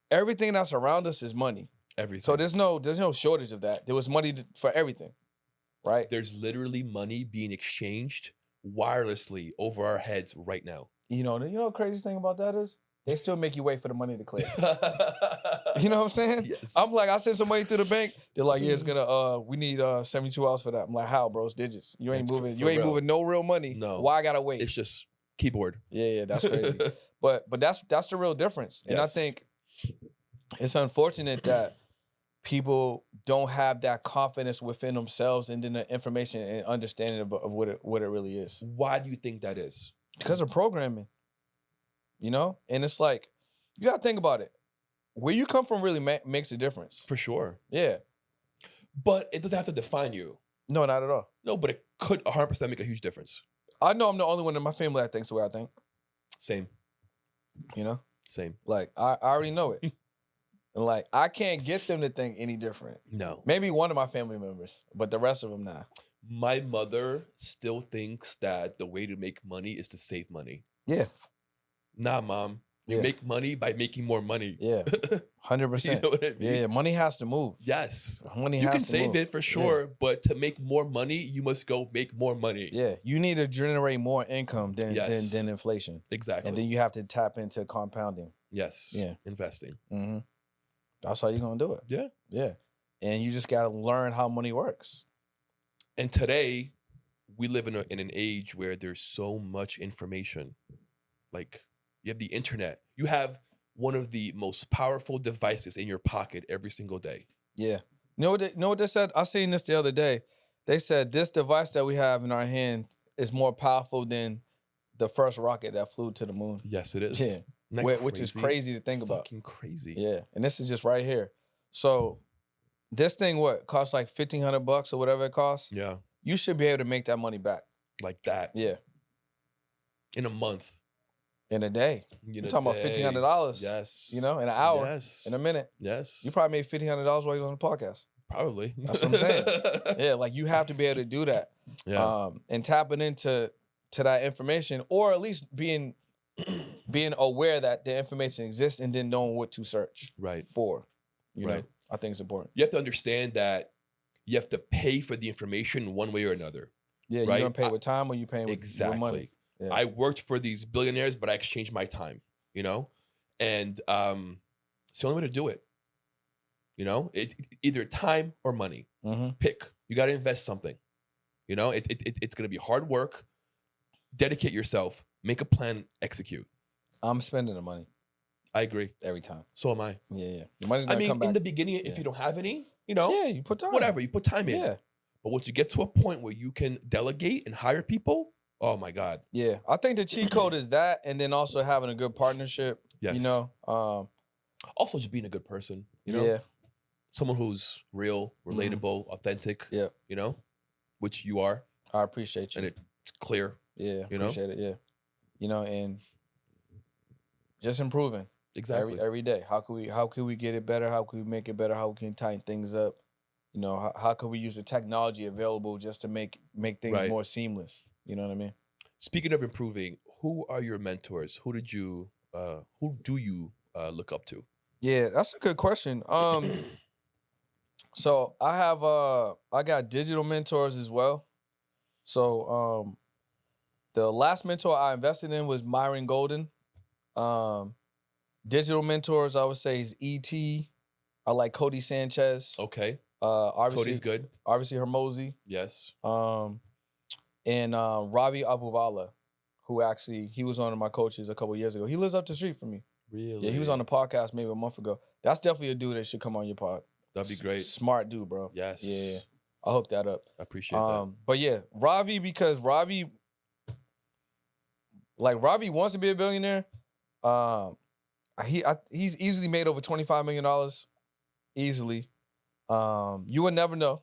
S3: everything that's around us is money.
S2: Everything.
S3: So there's no shortage of that. There was money for everything. Right?
S2: There's literally money being exchanged wirelessly over our heads right now.
S3: You know the craziest thing about that is they still make you wait for the money to clear. You know what I'm saying?
S2: Yes.
S3: I'm like, I send some money through the bank. They're like, yeah, it's gonna we need 72 hours for that. I'm like, how, bro? It's digits. You ain't
S2: That's
S3: moving.
S2: for
S3: You ain't
S2: real.
S3: moving no real money.
S2: No.
S3: Why I gotta wait?
S2: It's just keyboard.
S3: Yeah, that's crazy. but that's the real difference. And I
S2: Yes.
S3: think it's unfortunate that people don't have that confidence within themselves and then the information and understanding of what it really is.
S2: Why do you think that is?
S3: Because of programming. You know? And it's like, you gotta think about it. Where you come from really makes a difference.
S2: For sure.
S3: Yeah.
S2: But it doesn't have to define you.
S3: No, not at all.
S2: No, but it could 100% make a huge difference.
S3: I know I'm the only one in my family that thinks the way I think.
S2: Same.
S3: You know?
S2: Same.
S3: Like, I already know it. And like, I can't get them to think any different.
S2: No.
S3: Maybe one of my family members, but the rest of them not.
S2: My mother still thinks that the way to make money is to save money.
S3: Yeah.
S2: Nah, Mom. You
S3: Yeah.
S2: make money by making more money.
S3: Yeah. 100%.
S2: You know what I mean?
S3: Yeah, money has to move.
S2: Yes.
S3: Money
S2: You
S3: has
S2: can
S3: to
S2: save
S3: move.
S2: it for sure, but to make more money, you must go make more money.
S3: Yeah, you need to generate more income than
S2: Yes.
S3: than inflation.
S2: Exactly.
S3: And then you have to tap into compounding.
S2: yes.
S3: Yeah.
S2: Investing.
S3: Mm-hmm. That's how you're going to do it.
S2: Yeah.
S3: Yeah. And you just got to learn how money works.
S2: And today, we live in an age where there's so much information. Like, you have the internet. You have one of the most powerful devices in your pocket every single day.
S3: Yeah. You know what they said? I seen this the other day. They said this device that we have in our hand is more powerful than the first rocket that flew to the moon.
S2: Yes, it is.
S3: Yeah.
S2: Isn't that
S3: Which is crazy to think
S2: It's
S3: about.
S2: fucking crazy.
S3: Yeah. And this is just right here. So this thing, what, costs like $1,500 or whatever it costs?
S2: Yeah.
S3: You should be able to make that money back.
S2: Like that.
S3: Yeah.
S2: In a month.
S3: In a day.
S2: In
S3: You're
S2: a
S3: talking about
S2: day.
S3: $1,500.
S2: Yes.
S3: You know, in an hour,
S2: Yes.
S3: in a minute.
S2: Yes.
S3: You probably made $1,500 while you're on the podcast.
S2: Probably.
S3: That's what I'm saying. Yeah, like you have to be able to do that.
S2: Yeah.
S3: And tapping into that information, or at least being aware that the information exists and then knowing what to search
S2: Right.
S3: for. You know,
S2: Right.
S3: I think it's important.
S2: You have to understand that you have to pay for the information one way or another.
S3: Yeah,
S2: Right.
S3: you're gonna pay with time or you paying with
S2: Exactly.
S3: money. Yeah.
S2: I worked for these billionaires, but I exchanged my time, you know? And it's the only way to do it. You know, it's either time or money.
S3: Mm-hmm.
S2: Pick. You got to invest something. You know, it's going to be hard work. Dedicate yourself. Make a plan. Execute.
S3: I'm spending the money
S2: I agree.
S3: every time.
S2: So am I.
S3: Yeah. The money's
S2: I
S3: gonna
S2: mean,
S3: come back.
S2: in the beginning, if
S3: Yeah.
S2: you don't have any, you know,
S3: Yeah, you put time.
S2: whatever, you put time in.
S3: Yeah.
S2: But once you get to a point where you can delegate and hire people, oh my God.
S3: Yeah. I think the cheat code is that, and then also having a good partnership.
S2: Yes.
S3: You know.
S2: Also, just being a good person. You know,
S3: Yeah.
S2: someone who's real, relatable, authentic.
S3: Yeah.
S2: You know, which you are,
S3: I appreciate you.
S2: and it's clear.
S3: Yeah,
S2: You know?
S3: appreciate it. Yeah, you know, and just improving
S2: Exactly.
S3: every day. How can we get it better? How can we make it better? How can we tighten things up? You know, how can we use the technology available just to make things
S2: Right.
S3: more seamless? You know what I mean?
S2: Speaking of improving, who are your mentors? Who do you look up to?
S3: Yeah, that's a good question. So I got digital mentors as well. So the last mentor I invested in was Myron Golden. Digital mentors, I would say, is E.T. I like Cody Sanchez.
S2: Okay.
S3: Obviously,
S2: Cody's good.
S3: Obviously, Hermosi.
S2: Yes.
S3: And Ravi Avuvala, who actually, he was one of my coaches a couple years ago. He lives up the street from me.
S2: Really?
S3: Yeah, he was on the podcast maybe a month ago. That's definitely a dude that should come on your pod.
S2: That'd be great.
S3: Smart dude, bro.
S2: Yes.
S3: Yeah. I hook that up.
S2: I appreciate that.
S3: But yeah, Ravi, because Ravi wants to be a billionaire. He's easily made over $25 million. Easily. You would never know.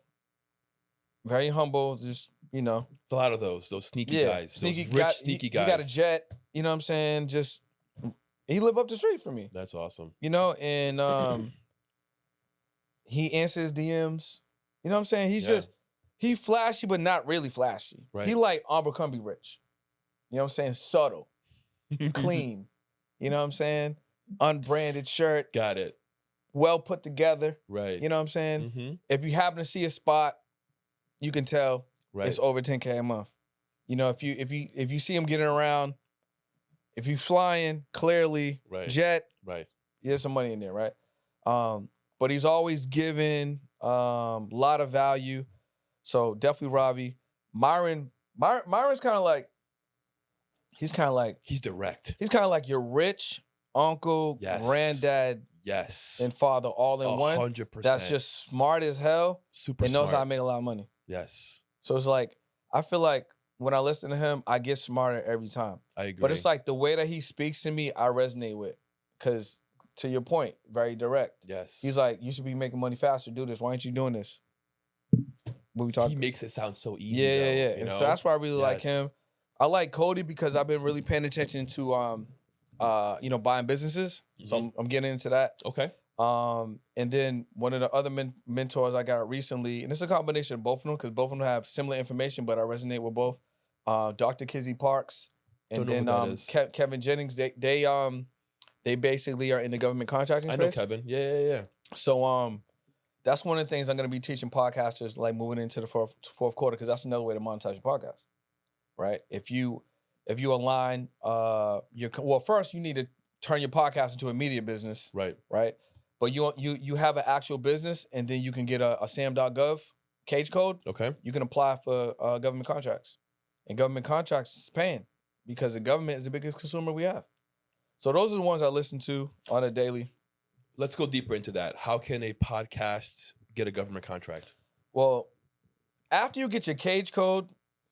S3: Very humble, just, you know.
S2: It's a lot of those sneaky guys. Sneaky guys.
S3: He got a jet, you know what I'm saying? Just, he live up the street from me.
S2: That's awesome.
S3: You know, and he answers DMs. You know what I'm saying? He flashy, but not really flashy.
S2: Right.
S3: He like Abercrombie Rich. You know what I'm saying? Subtle, clean. You know what I'm saying? Unbranded shirt,
S2: Got it.
S3: well put together.
S2: Right.
S3: You know what I'm saying?
S2: Mm-hmm.
S3: If you happen to see a spot, you can tell
S2: Right.
S3: it's over $10K a month. You know, if you see him getting around, if you're flying, clearly,
S2: Right.
S3: jet,
S2: Right.
S3: there's some money in there, right? But he's always given a lot of value. So definitely Robbie. Myron's kind of like, he's kind
S2: direct.
S3: of like your rich uncle,
S2: Yes.
S3: granddad,
S2: Yes.
S3: and father all in one.
S2: 100%.
S3: That's just smart as hell
S2: super
S3: and knows
S2: smart.
S3: how to make a lot of money.
S2: Yes.
S3: So it's like, I feel like when I listen to him, I get smarter every time.
S2: I agree.
S3: But it's like the way that he speaks to me, I resonate with. Because to your point, very direct.
S2: Yes.
S3: He's like, you should be making money faster. Do this. Why aren't you doing this? What we talking?
S2: He makes it sound so easy.
S3: Yeah.
S2: You
S3: And
S2: know?
S3: so that's why I really like
S2: Yes.
S3: him. I like Cody because I've been really paying attention to buying businesses. So I'm getting into that.
S2: Okay.
S3: And then one of the other mentors I got recently, and it's a combination of both of them because both of them have similar information, but I resonate with both. Dr. Kizzy Parks and
S2: Don't know
S3: then
S2: who that is.
S3: Kevin Jennings. They basically are in the government contracting space.
S2: I know Kevin. Yeah.
S3: So that's one of the things I'm going to be teaching podcasters like moving into the fourth quarter because that's another way to monetize your podcast, right? If you align first you need to turn your podcast into a media business,
S2: Right.
S3: But you have an actual business and then you can get a sam.gov cage code.
S2: Okay.
S3: You can apply for government contracts, and government contracts is paying because the government is the biggest consumer we have. So those are the ones I listen to on a daily.
S2: Let's go deeper into that. How can a podcast get a government contract?
S3: Well, after you get your cage code,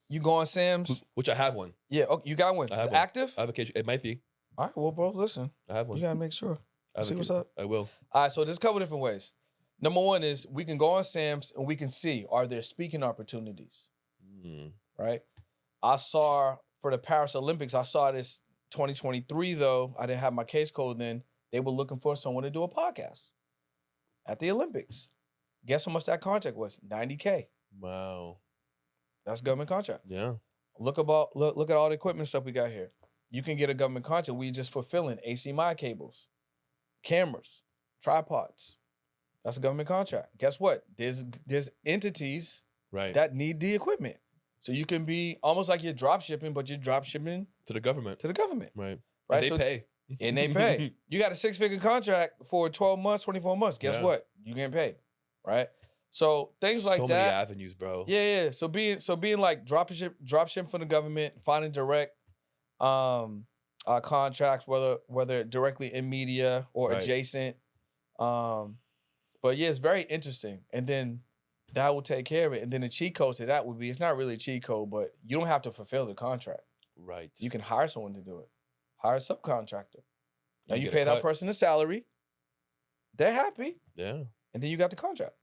S3: you go on Sam's.
S2: Which I have one.
S3: Yeah, okay, you got one.
S2: I have
S3: It's
S2: one.
S3: active?
S2: I have a cage. It might be.
S3: All right, well, bro, listen.
S2: I have one.
S3: You got to make sure.
S2: I have a
S3: See what's
S2: cage.
S3: up?
S2: I will.
S3: All right, so there's a couple different ways. Number one is we can go on Sam's and we can see, are there speaking opportunities, right? I saw for the Paris Olympics, I saw this 2023, though. I didn't have my case code then. They were looking for someone to do a podcast at the Olympics. Guess how much that contract was? $90K.
S2: Wow.
S3: That's government contract.
S2: Yeah.
S3: Look at all the equipment stuff we got here. You can get a government contract. We just fulfilling HDMI cables, cameras, tripods. That's a government contract. Guess what? There's entities
S2: Right.
S3: that need the equipment. So you can be almost like you're drop shipping, but you're drop shipping
S2: to the government. Right.
S3: Right.
S2: They pay.
S3: And they pay. You got a 6-figure contract for 12 months, 24 months. Guess what? You getting paid. Right. So things like
S2: so
S3: that.
S2: many avenues, bro.
S3: Yeah. So being like drop ship from the government, finding direct contracts, whether directly in media or adjacent. But yeah, it's very interesting. And then that will take care of it. And then the cheat code to that would be, it's not really a cheat code, but you don't have to fulfill the contract.
S2: Right.
S3: You can hire someone to do it. Hire a subcontractor. Now you
S2: get
S3: pay
S2: a
S3: that
S2: cut.
S3: person a salary. They're happy.
S2: Yeah.
S3: And then you got the contract.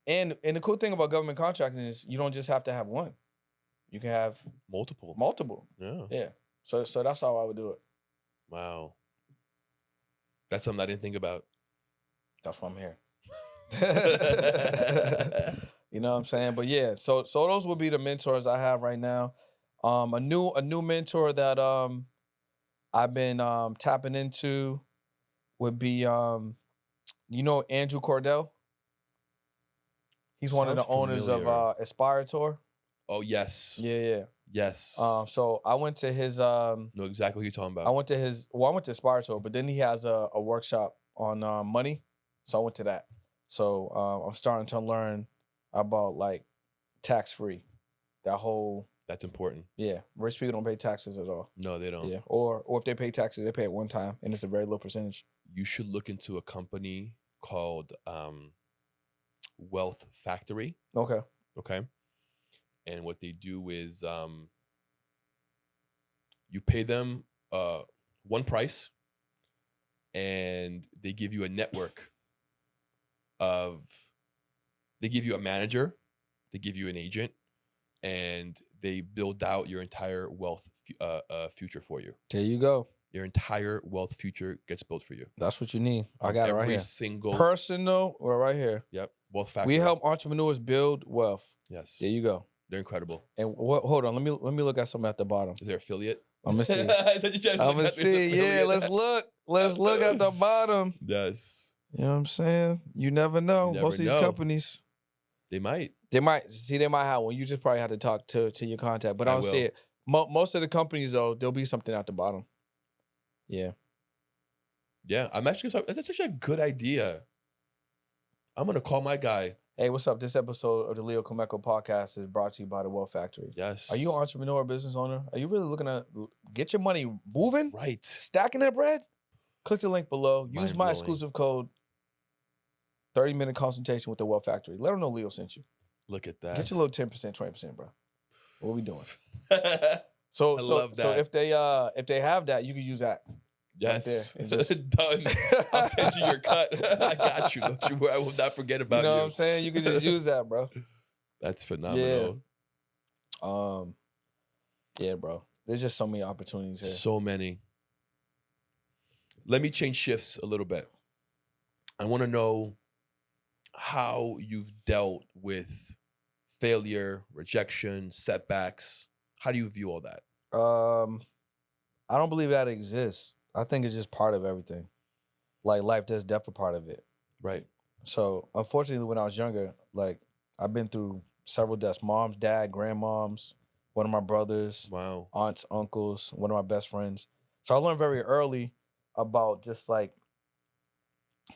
S3: And the cool thing about government contracting is you don't just have to have one. You can have
S2: multiple. Yeah.
S3: Yeah. So that's how I would do it.
S2: Wow. That's something I didn't think about.
S3: That's why I'm here. You know what I'm saying? But yeah, so those would be the mentors I have right now. A new mentor that I've been tapping into would be Andrew Cordell. He's one of the owners of Aspirator.
S2: Oh yes.
S3: Yeah.
S2: Yes.
S3: So I went to his
S2: know exactly what you're talking about.
S3: I went to Aspirator, but then he has a workshop on money. So I went to that. So I'm starting to learn about like tax-free. That whole
S2: That's important.
S3: Yeah. Rich people don't pay taxes at all.
S2: No, they don't.
S3: Yeah. Or if they pay taxes, they pay it one time and it's a very low percentage.
S2: You should look into a company called Wealth Factory.
S3: Okay.
S2: And what they do is you pay them one price and they give you a network they give you a manager, they give you an agent, and they build out your entire wealth future for you.
S3: There you go.
S2: Your entire wealth future gets built for you.
S3: That's what you need. I got it right here.
S2: Every single
S3: personal or right here.
S2: Yep. Wealth Factory.
S3: We help entrepreneurs build wealth.
S2: Yes.
S3: There you go.
S2: They're incredible.
S3: And hold on, let me look at something at the bottom.
S2: Is there affiliate?
S3: I'm gonna see. I'm gonna see. Yeah, let's look. Let's look at the bottom.
S2: Yes.
S3: You know what I'm saying? You never know. Most of these companies,
S2: they might
S3: have one. You just probably have to talk to your contact. But I don't see it. Most of the companies though, there'll be something at the bottom. Yeah.
S2: Yeah, that's actually a good idea. I'm gonna call my guy.
S3: Hey, what's up? This episode of the Leo Comeco podcast is brought to you by the Wealth Factory.
S2: Yes.
S3: Are you an entrepreneur or business owner? Are you really looking to get your money moving?
S2: Right.
S3: Stacking that bread? Click the link below. Use my
S2: Mind-blowing.
S3: exclusive code, 30-minute consultation with the Wealth Factory. Let them know Leo sent you.
S2: Look at that.
S3: Get your little 10%, 20%, bro. What we doing?
S2: I
S3: So
S2: love
S3: so
S2: that.
S3: if they have that, you can use that.
S2: Yes.
S3: Right there. And just-
S2: Done. I'll send you your cut. I got you. Don't you worry. I will not forget about you.
S3: You know what I'm saying? You can just use that, bro.
S2: That's phenomenal.
S3: Yeah, bro. There's just so many opportunities here.
S2: So many. Let me change shifts a little bit. I want to know how you've dealt with failure, rejection, setbacks. How do you view all that?
S3: I don't believe that exists. I think it's just part of everything. Like life, there's death a part of it.
S2: Right.
S3: So unfortunately, when I was younger, like I've been through several deaths: moms, dad, grandmoms, one of my brothers,
S2: Wow.
S3: aunts, uncles, one of my best friends. So I learned very early about just like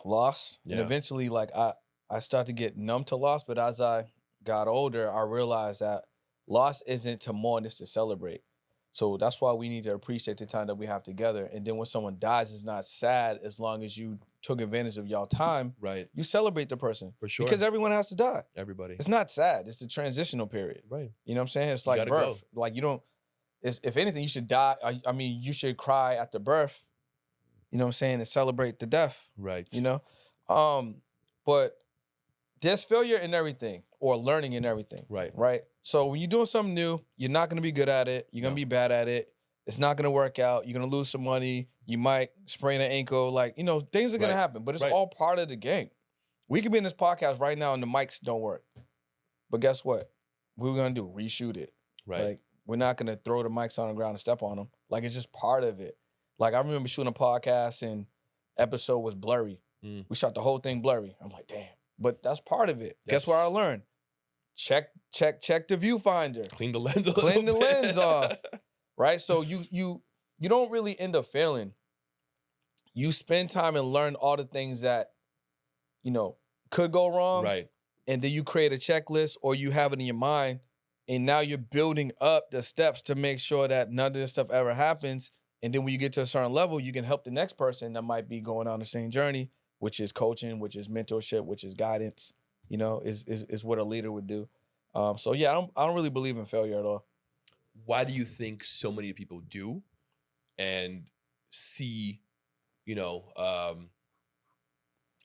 S3: loss.
S2: Yeah.
S3: And eventually, like I started to get numb to loss. But as I got older, I realized that loss isn't to mourn, it's to celebrate. So that's why we need to appreciate the time that we have together. And then when someone dies, it's not sad as long as you took advantage of y'all time.
S2: Right.
S3: You celebrate the person.
S2: For sure.
S3: Because everyone has to die.
S2: Everybody.
S3: It's not sad. It's a transitional period.
S2: Right.
S3: You know what I'm saying? It's
S2: You
S3: like
S2: gotta
S3: birth.
S2: go.
S3: Like you don't, if anything, you should die. I mean, you should cry at the birth. You know what I'm saying? And celebrate the death.
S2: Right.
S3: You know? But there's failure in everything or learning in everything.
S2: Right.
S3: Right. So when you're doing something new, you're not going to be good at it. You're going to be bad at it. It's not going to work out. You're going to lose some money. You might sprain an ankle. Like, you know, things are going to happen, but it's all part of the game. We could be in this podcast right now and the mics don't work. But guess what? What we're going to do? Reshoot it.
S2: Right.
S3: Like, we're not going to throw the mics on the ground and step on them. Like, it's just part of it. Like, I remember shooting a podcast and episode was blurry. We shot the whole thing blurry. I'm like, damn. But that's part of it. Guess what I learned? Check the viewfinder.
S2: Clean the lens.
S3: Clean the lens off. Right? So you don't really end up failing. You spend time and learn all the things that, you know, could go wrong.
S2: Right.
S3: And then you create a checklist or you have it in your mind. And now you're building up the steps to make sure that none of this stuff ever happens. And then when you get to a certain level, you can help the next person that might be going on the same journey, which is coaching, which is mentorship, which is guidance, you know, is what a leader would do. So yeah, I don't really believe in failure at all.
S2: Why do you think so many people do and see, you know,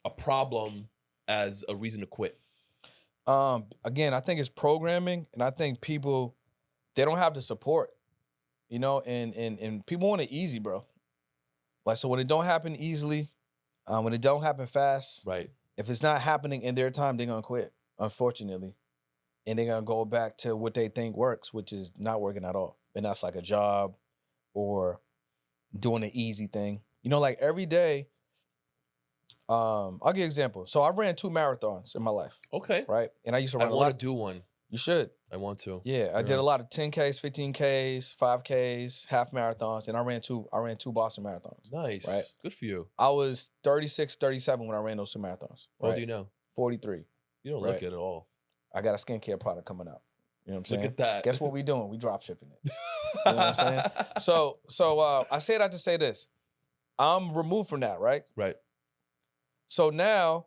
S2: a problem as a reason to quit?
S3: Again, I think it's programming, and I think people, they don't have the support, you know, and people want it easy, bro. Like, so when it don't happen easily, when it don't happen fast,
S2: right?
S3: If it's not happening in their time, they're gonna quit, unfortunately. And they're gonna go back to what they think works, which is not working at all. And that's like a job or doing an easy thing. You know, like every day, I'll give you an example. So I ran 2 marathons in my life.
S2: Okay.
S3: Right? And I used to run
S2: I want to do one.
S3: You should.
S2: I want to.
S3: Yeah, I did a lot of 10Ks, 15Ks, 5Ks, half marathons, and I ran two Boston marathons.
S2: Nice.
S3: Right?
S2: Good for you.
S3: I was 36, 37 when I ran those 2 marathons.
S2: How old do you know?
S3: 43.
S2: You don't look it at all.
S3: I got a skincare product coming out. You know what I'm saying?
S2: Look at that.
S3: Guess what we doing? We drop shipping it. You know what I'm saying? So I say that to say this. I'm removed from that, right?
S2: Right.
S3: So now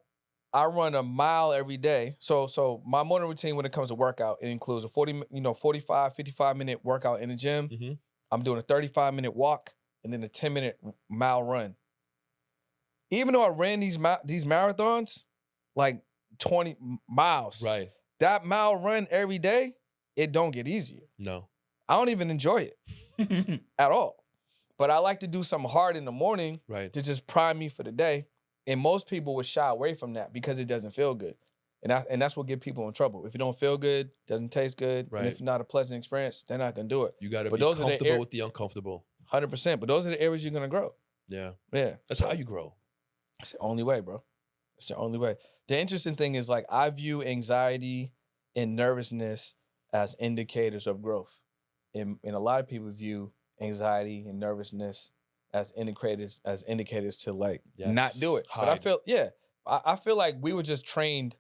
S3: I run a mile every day. So my morning routine when it comes to workout, it includes a 45, 55-minute workout in the gym.
S2: Mm-hmm.
S3: I'm doing a 35-minute walk and then a 10-minute mile run. Even though I ran these marathons, like 20 miles,
S2: right?
S3: That mile run every day, it don't get easier.
S2: No.
S3: I don't even enjoy it at all. But I like to do something hard in the morning to just prime me for the day. And most people would shy away from that because it doesn't feel good. And that's what get people in trouble. If it don't feel good, doesn't taste good, and if it's not a pleasant experience, they're not going to do it.
S2: You got to be comfortable with the uncomfortable.
S3: 100%. But those are the areas you're going to grow.
S2: Yeah.
S3: Yeah.
S2: That's how you grow.
S3: It's the only way, bro. It's the only way. The interesting thing is, like, I view anxiety and nervousness as indicators of growth. And a lot of people view anxiety and nervousness as indicators to like
S2: Yes.
S3: not do it. But I
S2: Hide.
S3: feel I feel like we were just trained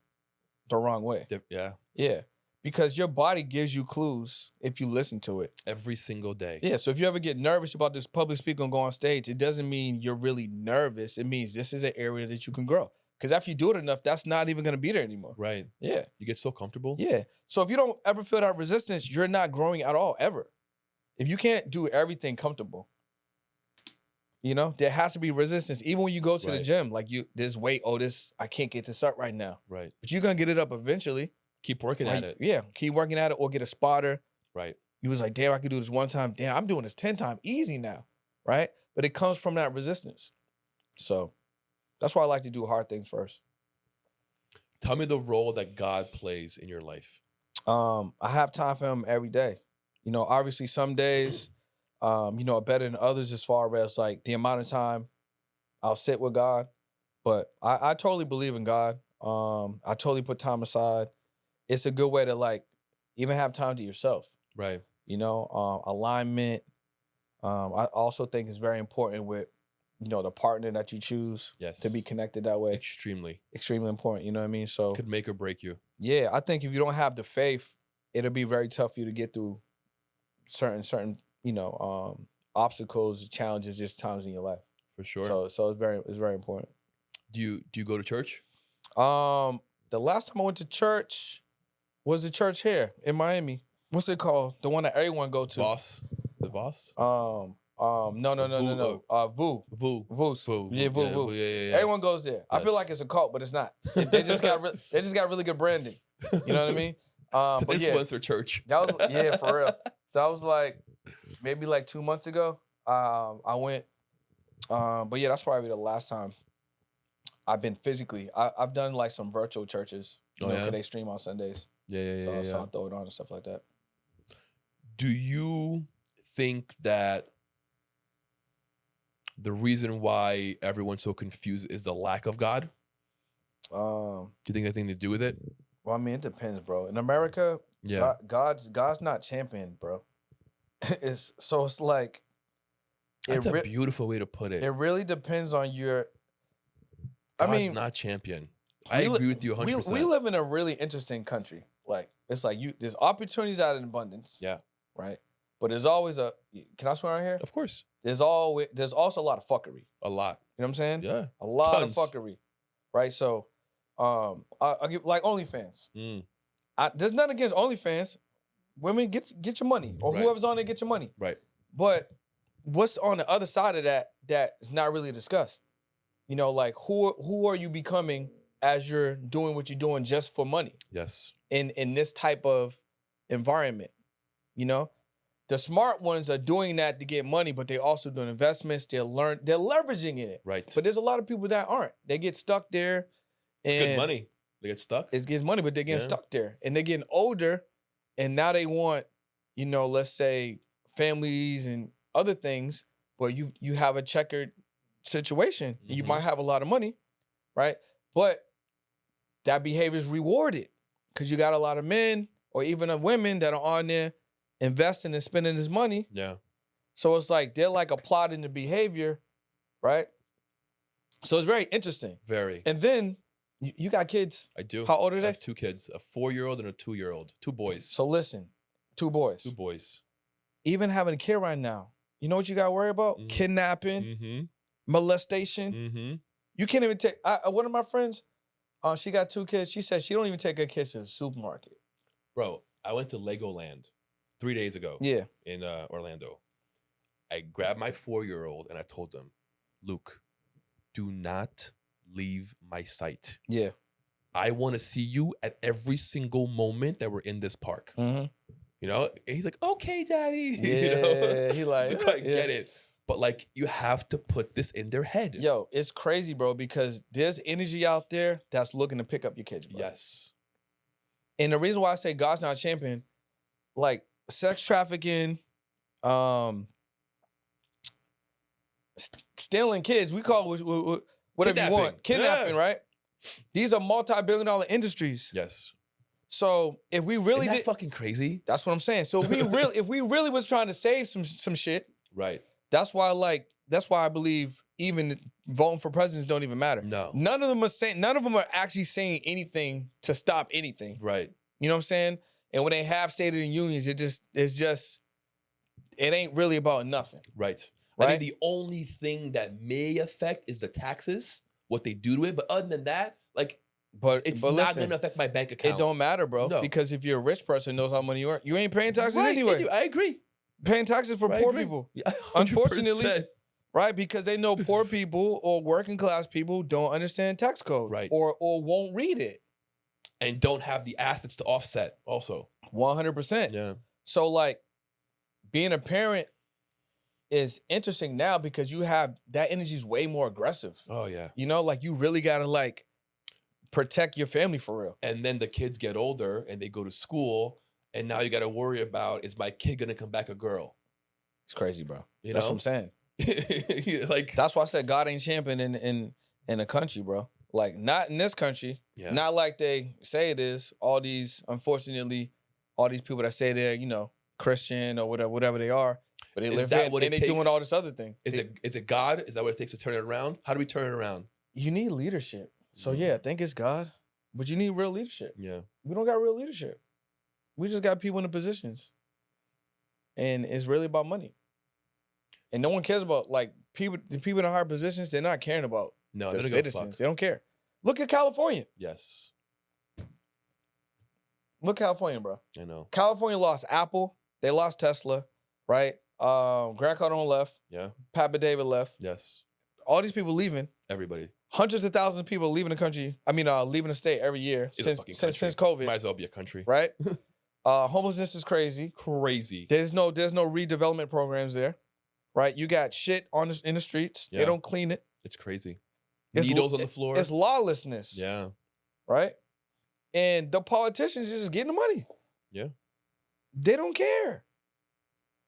S3: the wrong way.
S2: Yeah.
S3: Yeah. Because your body gives you clues if you listen to it.
S2: Every single day.
S3: Yeah. So if you ever get nervous about this public speaking and go on stage, it doesn't mean you're really nervous. It means this is an area that you can grow. Because after you do it enough, that's not even going to be there anymore.
S2: Right.
S3: Yeah.
S2: You get so comfortable.
S3: Yeah. So if you don't ever feel that resistance, you're not growing at all, ever. If you can't do everything comfortable, you know, there has to be resistance. Even when you go to the gym, like this weight, I can't get this up right now.
S2: Right.
S3: But you're going to get it up eventually.
S2: Keep working at it.
S3: Yeah. Keep working at it or get a spotter.
S2: Right.
S3: You was like, damn, I could do this one time. Damn, I'm doing this 10 times. Easy now. Right. But it comes from that resistance. So that's why I like to do hard things first.
S2: Tell me the role that God plays in your life.
S3: I have time for him every day. You know, obviously some days, you know, are better than others as far as like the amount of time I'll sit with God. But I totally believe in God. I totally put time aside. It's a good way to like even have time to yourself.
S2: Right.
S3: You know, alignment. I also think it's very important with, you know, the partner that you choose.
S2: Yes.
S3: To be connected that way.
S2: Extremely
S3: important. You know what I mean? So
S2: could make or break you.
S3: Yeah, I think if you don't have the faith, it'll be very tough for you to get through certain you know, obstacles, challenges, just times in your life.
S2: For sure.
S3: So it's very important.
S2: Do you go to church?
S3: The last time I went to church was the church here in Miami. What's it called? The one that everyone go to.
S2: Voss. The Voss?
S3: No. VU.
S2: VU.
S3: Yeah, VU.
S2: Yeah.
S3: Everyone goes there. I feel
S2: Yes.
S3: like it's a cult, but it's not. They just got really good branding. You know what I mean?
S2: It's
S3: But
S2: an
S3: yeah,
S2: influencer church.
S3: that was for real. So I was like maybe like 2 months ago. I went. But yeah, that's probably the last time I've been physically. I've done like some virtual churches. You know, 'cause they stream on Sundays.
S2: Yeah.
S3: So I'll throw it on and stuff like that.
S2: Do you think that the reason why everyone's so confused is the lack of God? Do you think anything to do with it?
S3: Well, I mean, it depends, bro. In America,
S2: Yeah.
S3: God's not championed, bro. It's like
S2: That's a beautiful way to put it.
S3: It really depends on your.
S2: God's not champion. I agree with you 100%.
S3: We live in a really interesting country. Like it's like there's opportunities out in abundance.
S2: Yeah.
S3: Right. But there's always can I swear on here?
S2: Of course.
S3: There's also a lot of fuckery.
S2: A lot.
S3: You know what I'm saying?
S2: Yeah.
S3: A lot
S2: Tons.
S3: of fuckery. Right. So, I'll give like OnlyFans. There's nothing against OnlyFans. Women get your money, or whoever's on there get your money.
S2: Right.
S3: But what's on the other side of that is not really discussed? You know, like who are you becoming as you're doing what you're doing just for money?
S2: Yes.
S3: In this type of environment, you know, the smart ones are doing that to get money, but they're also doing investments. They're leveraging it.
S2: Right.
S3: But there's a lot of people that aren't. They get stuck there.
S2: It's good money. They get stuck.
S3: It gets money, but they're getting stuck there, and they're getting older, and now they want, you know, let's say families and other things, but you have a checkered situation. And you might have a lot of money, right? But that behavior is rewarded because you got a lot of men or even women that are on there investing and spending this money.
S2: Yeah.
S3: So it's like they're like applauding the behavior, right? So it's very interesting.
S2: Very.
S3: And then you got kids.
S2: I do.
S3: How old are they?
S2: I have 2 kids, a 4-year-old and a 2-year-old. 2 boys.
S3: So listen, 2 boys.
S2: 2 boys.
S3: Even having a kid right now, you know what you got to worry about? Kidnapping, molestation. You can't even take. One of my friends, she got 2 kids. She said she don't even take her kids to the supermarket.
S2: Bro, I went to Legoland 3 days ago.
S3: Yeah.
S2: In Orlando. I grabbed my 4-year-old and I told him, Luke, do not leave my sight.
S3: Yeah.
S2: I want to see you at every single moment that we're in this park. You know? And he's like, okay, daddy.
S3: Yeah.
S2: You know?
S3: He like,
S2: I get it. But like, you have to put this in their head.
S3: Yo, it's crazy, bro, because there's energy out there that's looking to pick up your kids, bro.
S2: Yes.
S3: And the reason why I say God's not a champion, like sex trafficking, stealing kids, we call it whatever you want. Kidnapping, right? These are multi-billion-dollar industries.
S2: Yes.
S3: So if we really
S2: Isn't that fucking crazy?
S3: That's what I'm saying. So if we really was trying to save some shit,
S2: right?
S3: That's why like that's why I believe even voting for presidents don't even matter.
S2: No.
S3: None of them are actually saying anything to stop anything.
S2: Right.
S3: You know what I'm saying? And when they have State of the Unions, it ain't really about nothing.
S2: Right.
S3: Right?
S2: I think the only thing that may affect is the taxes, what they do to it. But other than that, like, it's not
S3: listen,
S2: going to affect my bank account.
S3: It don't matter, bro.
S2: No.
S3: Because if you're a rich person, knows how much you earn, you ain't paying taxes anyway.
S2: I agree.
S3: Paying taxes for poor people.
S2: Yeah,
S3: Unfortunately, right? Because they know poor people or working class people don't understand tax code.
S2: Right.
S3: Or won't read it.
S2: And don't have the assets to offset also.
S3: 100%.
S2: Yeah.
S3: So, like, being a parent is interesting now because you have that energy is way more aggressive.
S2: Oh, yeah.
S3: You know, like, you really got to, like, protect your family for real.
S2: And then the kids get older and they go to school, and now you got to worry about, is my kid going to come back a girl?
S3: It's crazy, bro.
S2: You
S3: That's
S2: know?
S3: what I'm saying.
S2: Like,
S3: that's why I said God ain't champion in the country, bro. Like, not in this country.
S2: Yeah.
S3: Not like they say it is. Unfortunately, all these people that say they're, you know, Christian or whatever they are, but they live here and they doing all this other thing.
S2: Is it God? Is that what it takes to turn it around? How do we turn it around?
S3: You need leadership. So yeah, I think it's God, but you need real leadership.
S2: Yeah.
S3: We don't got real leadership. We just got people in the positions, and it's really about money. And no one cares about, like, the people in higher positions. They're not caring about the citizens. They don't care. Look at California.
S2: Yes.
S3: Look at California, bro.
S2: I know.
S3: California lost Apple. They lost Tesla, right? Grant Cardone left.
S2: Yeah.
S3: Papa David left.
S2: Yes.
S3: All these people leaving.
S2: Everybody.
S3: Hundreds of thousands of people leaving the country. I mean, leaving the state every year since COVID.
S2: Might as well be a country.
S3: Right? Homelessness is crazy.
S2: Crazy.
S3: There's no redevelopment programs there. Right? You got shit in the streets.
S2: Yeah.
S3: They don't clean it.
S2: It's crazy. Needles on the floor.
S3: It's lawlessness.
S2: Yeah.
S3: Right? And the politicians just getting the money.
S2: Yeah.
S3: They don't care.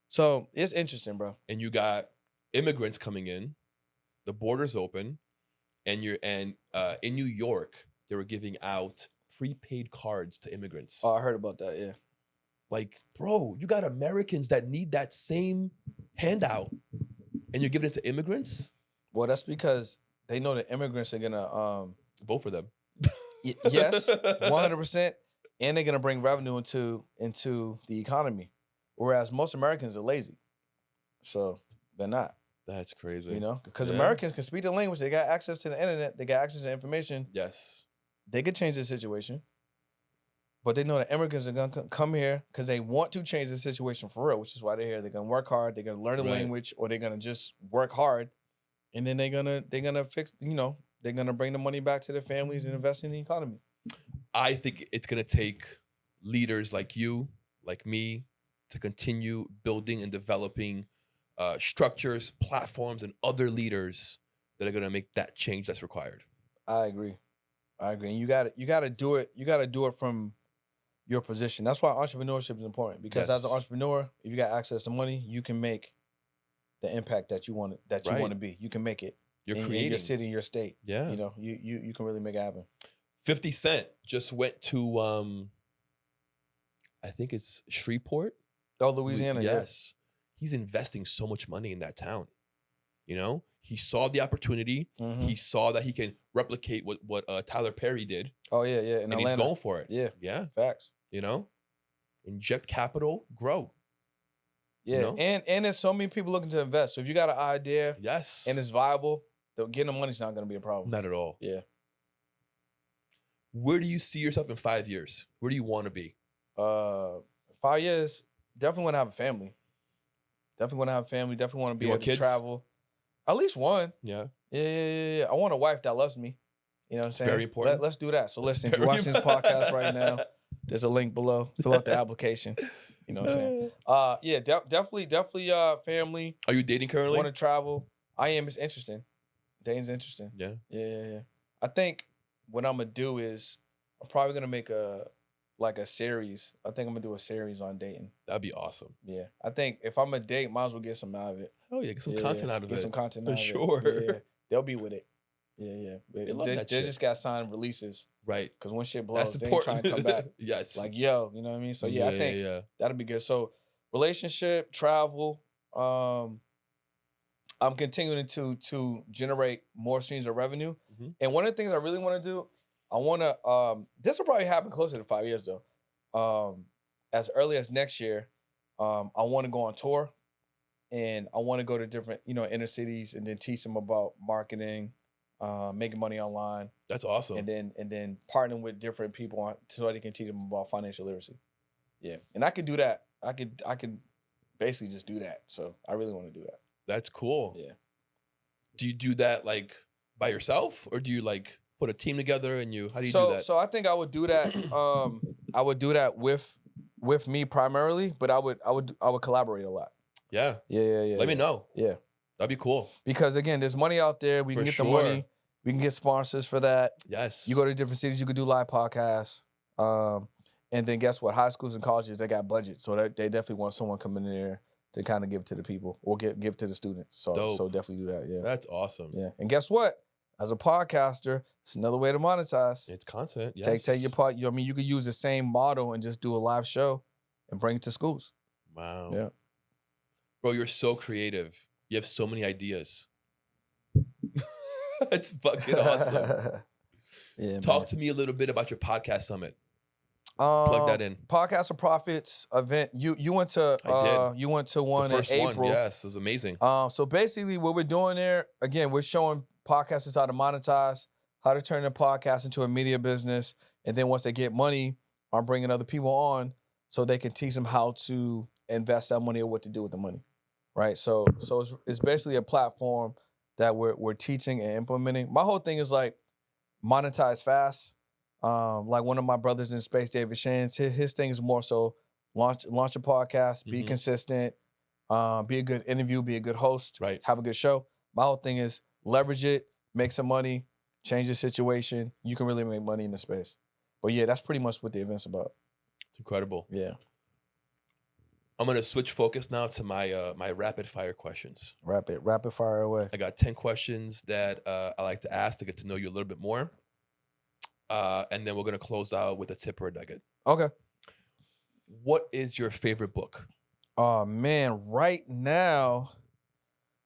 S3: So it's interesting, bro.
S2: And you got immigrants coming in, the border's open, and in New York, they were giving out prepaid cards to immigrants.
S3: Oh, I heard about that, yeah.
S2: Like, bro, you got Americans that need that same handout, and you're giving it to immigrants?
S3: Well, that's because they know that immigrants are gonna
S2: vote for them.
S3: Yes, 100%, and they're gonna bring revenue into the economy, whereas most Americans are lazy, so they're not.
S2: That's crazy.
S3: You know, because Americans can speak the language, they got access to the internet, they got access to information.
S2: Yes,
S3: they could change the situation, but they know that immigrants are gonna come here because they want to change the situation for real, which is why they're here. They're gonna work hard, they're gonna learn the language, or they're gonna just work hard, and then they're gonna fix. You know, they're gonna bring the money back to their families and invest in the economy.
S2: I think it's gonna take leaders like you, like me, to continue building and developing structures, platforms, and other leaders that are gonna make that change that's required.
S3: I agree. And you gotta do it. You gotta do it from your position. That's why entrepreneurship is important, because as an entrepreneur, if you got access to money, you can make the impact that you want to be. You can make it.
S2: You're
S3: in
S2: creating
S3: your city, in your state.
S2: Yeah.
S3: You know, you can really make it happen.
S2: 50 Cent just went to I think it's Shreveport.
S3: Oh, Louisiana.
S2: Yes. He's investing so much money in that town. You know, he saw the opportunity.
S3: Mm-hmm.
S2: He saw that he can replicate what Tyler Perry did.
S3: Oh yeah, yeah.
S2: And he's going for it.
S3: Yeah,
S2: yeah.
S3: Facts.
S2: You know, inject capital, grow.
S3: Yeah,
S2: you know?
S3: and there's so many people looking to invest. So if you got an idea,
S2: yes,
S3: and it's viable, getting the money's not going to be a problem.
S2: Not at all.
S3: Yeah.
S2: Where do you see yourself in 5 years? Where do you want to be?
S3: 5 years, definitely want to have a family. Definitely want to have a family. Definitely want to be able to travel. At least one.
S2: Yeah.
S3: Yeah. I want a wife that loves me. You know what I'm saying?
S2: Very important.
S3: Let's do that. So listen, if you're watching this podcast right now, there's a link below. Fill out the application. You know what I'm saying? Yeah, definitely family.
S2: Are you dating currently?
S3: Want to travel. I am. It's interesting. Dating's interesting. Yeah. I think what I'm going to do is I'm probably going to make a series. I think I'm going to do a series on dating.
S2: That'd be awesome.
S3: Yeah. I think if I'm a date, might as well get some out of it.
S2: Oh, yeah. Get some content out of it.
S3: Get some content out of it.
S2: For sure.
S3: Yeah. They'll be with it. Yeah. They just got signed releases.
S2: Right.
S3: Because when shit blows,
S2: that's
S3: they ain't trying to come back.
S2: Yes.
S3: Like, yo, you know what I mean? So, I think that'll be good. So, relationship, travel. I'm continuing to generate more streams of revenue.
S2: Mhm.
S3: And one of the things I really want to do, I want to this will probably happen closer to 5 years though. As early as next year, I want to go on tour, and I want to go to different inner cities and then teach them about marketing, making money online,
S2: That's awesome.
S3: and then partnering with different people so they can teach them about financial literacy. Yeah, and I could do that. I could basically just do that. So I really want to do that.
S2: That's cool.
S3: Yeah.
S2: Do you do that like by yourself, or do you like put a team together and how do you do that?
S3: So I think I would do that. I would do that with me primarily, but I would collaborate a lot.
S2: Yeah.
S3: Yeah.
S2: Let me know.
S3: Yeah.
S2: That'd be cool.
S3: Because again, there's money out there. We can
S2: For
S3: get
S2: sure.
S3: the money. We can get sponsors for that.
S2: Yes.
S3: You go to different cities, you could do live podcasts. And then guess what? High schools and colleges, they got budget. So they definitely want someone coming in there to kind of give to the people or give to the students. So
S2: Dope.
S3: so definitely do that. Yeah.
S2: That's awesome.
S3: Yeah. And guess what? As a podcaster, it's another way to monetize.
S2: It's content. Yes.
S3: Take your part. I mean, you could use the same model and just do a live show and bring it to schools.
S2: Wow.
S3: Yeah.
S2: Bro, you're so creative. You have so many ideas. It's fucking awesome.
S3: Yeah.
S2: Talk to me a little bit about your podcast summit. Plug that in.
S3: Podcast of Profits event. You went to
S2: I did.
S3: You went to one
S2: The first
S3: in
S2: one,
S3: April.
S2: yes, it was amazing.
S3: So basically what we're doing there, again, we're showing podcasters how to monetize, how to turn their podcast into a media business. And then once they get money, I'm bringing other people on so they can teach them how to invest that money or what to do with the money. Right. So it's basically a platform that we're teaching and implementing. My whole thing is like monetize fast. Like one of my brothers in space, David Shands, his thing is more so launch a podcast, be consistent, be a good interview, be a good host,
S2: right?
S3: Have a good show. My whole thing is leverage it, make some money, change the situation. You can really make money in the space. But yeah, that's pretty much what the event's about.
S2: It's incredible.
S3: Yeah.
S2: I'm gonna switch focus now to my my rapid fire questions.
S3: Rapid fire away.
S2: I got 10 questions that I like to ask to get to know you a little bit more. And then we're gonna close out with a tip or a nugget.
S3: Okay.
S2: What is your favorite book?
S3: Oh man, right now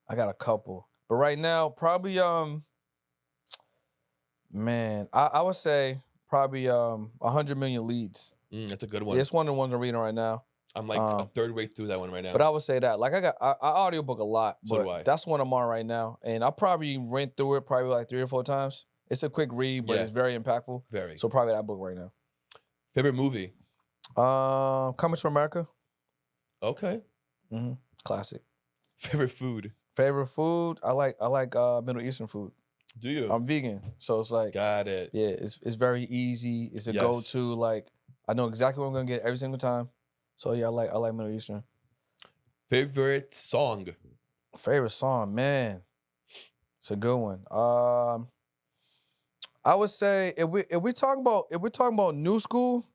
S3: I got a couple, but right now probably man, I would say probably 100 Million Leads.
S2: That's a good one.
S3: Yeah, it's one of the ones I'm reading right now.
S2: I'm like a third way through that one right now.
S3: But I would say that like I audiobook a lot,
S2: So
S3: but
S2: do I.
S3: that's one I'm on right now, and I probably went through it probably like 3 or 4 times. It's a quick read, but
S2: Yeah.
S3: it's very impactful.
S2: Very.
S3: So probably that book right now.
S2: Favorite movie?
S3: Coming to America.
S2: Okay.
S3: Classic.
S2: Favorite food?
S3: Favorite food? I like Middle Eastern food.
S2: Do you?
S3: I'm vegan, so it's like
S2: Got it.
S3: yeah, it's very easy. It's a
S2: Yes.
S3: go-to. Like I know exactly what I'm gonna get every single time. So yeah, I like Middle Eastern.
S2: Favorite song?
S3: Favorite song, man. It's a good one. I would say if we talking about new school,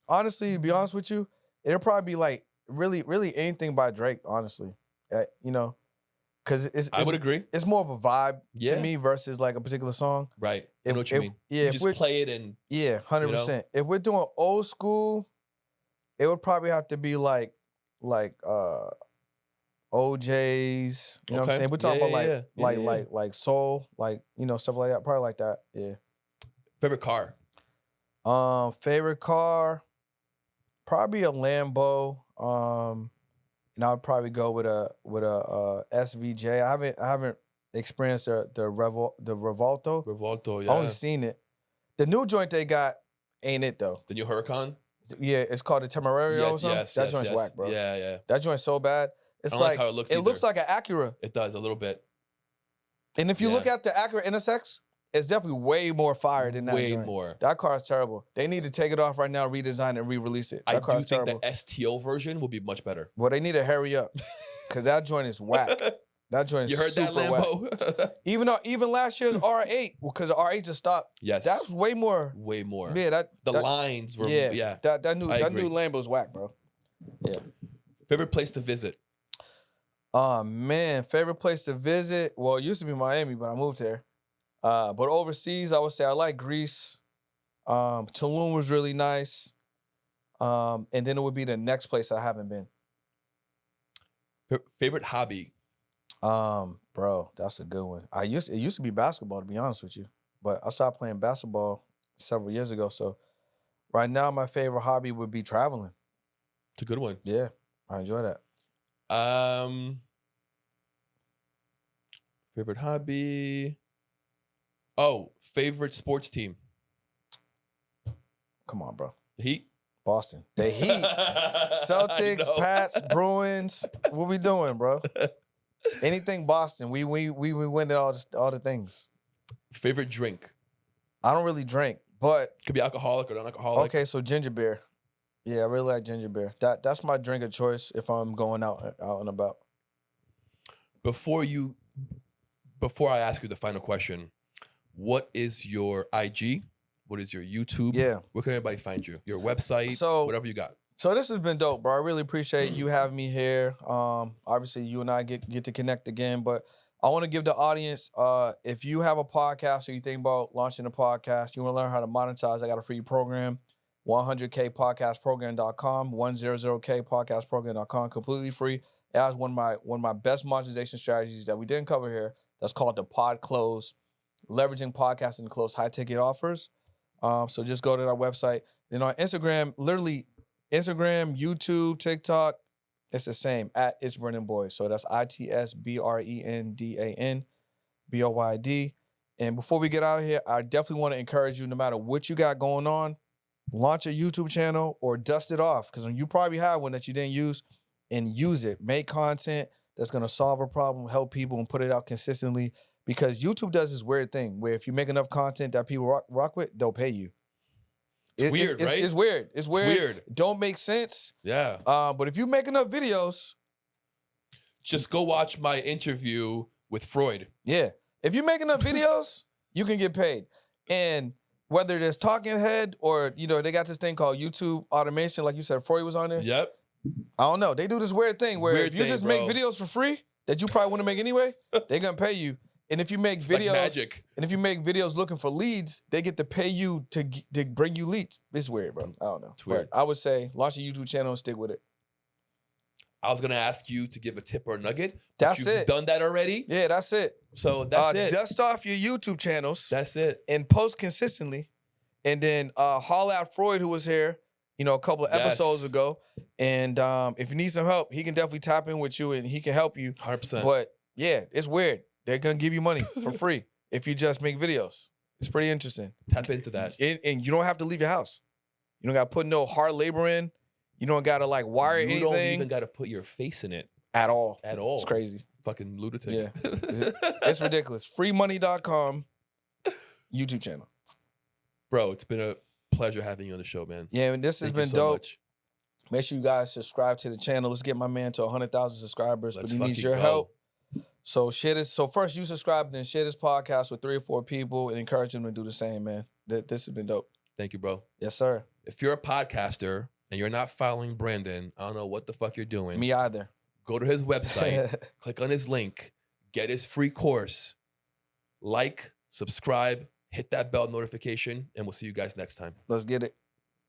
S3: honestly, to be honest with you, it'll probably be like really anything by Drake, honestly. Because
S2: I would agree.
S3: It's more of a vibe
S2: Yeah.
S3: to me versus like a particular song.
S2: Right. I know what you mean.
S3: Yeah,
S2: You
S3: if
S2: just
S3: we're-
S2: play it and
S3: 100%. If we're doing old school, it would probably have to be like OJ's. You know what I'm
S2: Okay.
S3: saying? We're talking
S2: Yeah,
S3: about
S2: yeah, yeah.
S3: like soul, like stuff like that. Probably like that. Yeah.
S2: favorite car?
S3: Favorite car, probably a Lambo. And I would probably go with a SVJ. I haven't experienced the Revolto.
S2: Revolto,
S3: I
S2: yeah.
S3: only seen it. The new joint they got ain't it though.
S2: The new Huracan?
S3: Yeah, it's called the Temerario or something. That joint's whack, bro.
S2: Yeah, yeah.
S3: That joint's so bad. It's
S2: I don't like how it looks either.
S3: looks like an Acura.
S2: It does a little bit.
S3: And if you
S2: Yeah.
S3: look at the Acura NSX, it's definitely way more fire than that
S2: Way
S3: joint.
S2: more.
S3: That car is terrible. They need to take it off right now, redesign it, and re-release it. That
S2: I
S3: car
S2: do
S3: is
S2: think
S3: terrible.
S2: the STO version will be much better.
S3: Well, they need to hurry up because that joint is whack. That joint is
S2: You heard that,
S3: super whack.
S2: Lambo?
S3: Even last year's R8, because the R8 just stopped.
S2: Yes.
S3: That was way more.
S2: Way more.
S3: Yeah,
S2: The lines were, yeah.
S3: That new
S2: I agree.
S3: Lambo's whack, bro. Yeah.
S2: Favorite place to visit?
S3: Oh man, favorite place to visit? Well, it used to be Miami, but I moved here. But overseas, I would say I like Greece. Tulum was really nice. And then it would be the next place I haven't been.
S2: Favorite hobby?
S3: Bro, Bro, that's a good one. It used to be basketball, to be honest with you. But I stopped playing basketball several years ago. So right now, my favorite hobby would be traveling.
S2: It's a good one.
S3: Yeah, I enjoy that.
S2: Favorite hobby. Oh, favorite sports team.
S3: Come on, bro.
S2: The Heat.
S3: Boston. The Heat. Celtics, Pats, Bruins. What we doing, bro? Anything Boston. We win all the things.
S2: Favorite drink.
S3: I don't really drink, but
S2: Could be alcoholic or non-alcoholic.
S3: okay, so ginger beer. Yeah, I really like ginger beer. That's my drink of choice if I'm going out and about.
S2: Before I ask you the final question, what is your IG? What is your YouTube?
S3: Yeah.
S2: Where can everybody find you? Your website,
S3: So-
S2: whatever you got.
S3: So this has been dope, bro. I really appreciate you having me here. Obviously, you and I get to connect again, but I want to give the audience, if you have a podcast or you think about launching a podcast, you want to learn how to monetize, I got a free program, 100kpodcastprogram.com, 100kpodcastprogram.com, completely free. It has one of my best monetization strategies that we didn't cover here. That's called the Pod Close, leveraging podcasting to close high-ticket offers. So just go to our website. Then on Instagram, literally Instagram, YouTube, TikTok, it's the same, at It's Brendan Boyd. So that's ITSBRENDANBOYD. And before we get out of here, I definitely want to encourage you, no matter what you got going on, launch a YouTube channel or dust it off. Because you probably have one that you didn't use, and use it. Make content that's going to solve a problem, help people, and put it out consistently. Because YouTube does this weird thing where if you make enough content that people rock with, they'll pay you.
S2: It's weird, right?
S3: It's weird. It's weird.
S2: Weird.
S3: Don't make sense.
S2: Yeah.
S3: But if you make enough videos,
S2: Just go watch my interview with Freud.
S3: yeah. If you make enough videos, you can get paid. And whether there's talking head or, they got this thing called YouTube automation, like you said, Freud was on there.
S2: Yep.
S3: I don't know. They do this weird thing where
S2: Weird
S3: if you
S2: thing,
S3: just
S2: bro.
S3: make videos for free that you probably want to make anyway, they're gonna pay you. And if you make
S2: It's
S3: videos,
S2: like magic.
S3: and if you make videos looking for leads, they get to pay you to bring you leads. It's weird, bro. I don't know.
S2: It's weird.
S3: But I would say launch a YouTube channel and stick with it.
S2: I was gonna ask you to give a tip or a nugget. But
S3: That's
S2: you've
S3: it.
S2: done that already.
S3: Yeah, that's it.
S2: So that's it.
S3: Dust off your YouTube channels
S2: That's it.
S3: and post consistently. And then holler at Freud, who was here, a couple of episodes
S2: Yes.
S3: ago. And if you need some help, he can definitely tap in with you and he can help you.
S2: 100%.
S3: But yeah, it's weird. They're gonna give you money for free if you just make videos. It's pretty interesting.
S2: Tap into that.
S3: And you don't have to leave your house. You don't gotta put no hard labor in. You don't gotta wire
S2: You don't
S3: anything
S2: even got to put your face in it
S3: at all.
S2: at all.
S3: It's crazy.
S2: Fucking lunatic.
S3: Yeah. It's ridiculous. Freemoney.com YouTube channel.
S2: Bro, it's been a pleasure having you on the show, man.
S3: Yeah, and this has
S2: Thank you
S3: been
S2: so
S3: dope.
S2: much.
S3: Make sure you guys subscribe to the channel. Let's get my man to 100,000 subscribers.
S2: Let's
S3: but he needs
S2: fucking
S3: your
S2: go.
S3: help. So first you subscribe and then share this podcast with 3 or 4 people and encourage them to do the same, man. This has been dope.
S2: Thank you, bro.
S3: Yes, sir.
S2: If you're a podcaster and you're not following Brandon, I don't know what the fuck you're doing.
S3: Me either.
S2: Go to his website, click on his link, get his free course, like, subscribe, hit that bell notification, and we'll see you guys next time.
S3: Let's get it.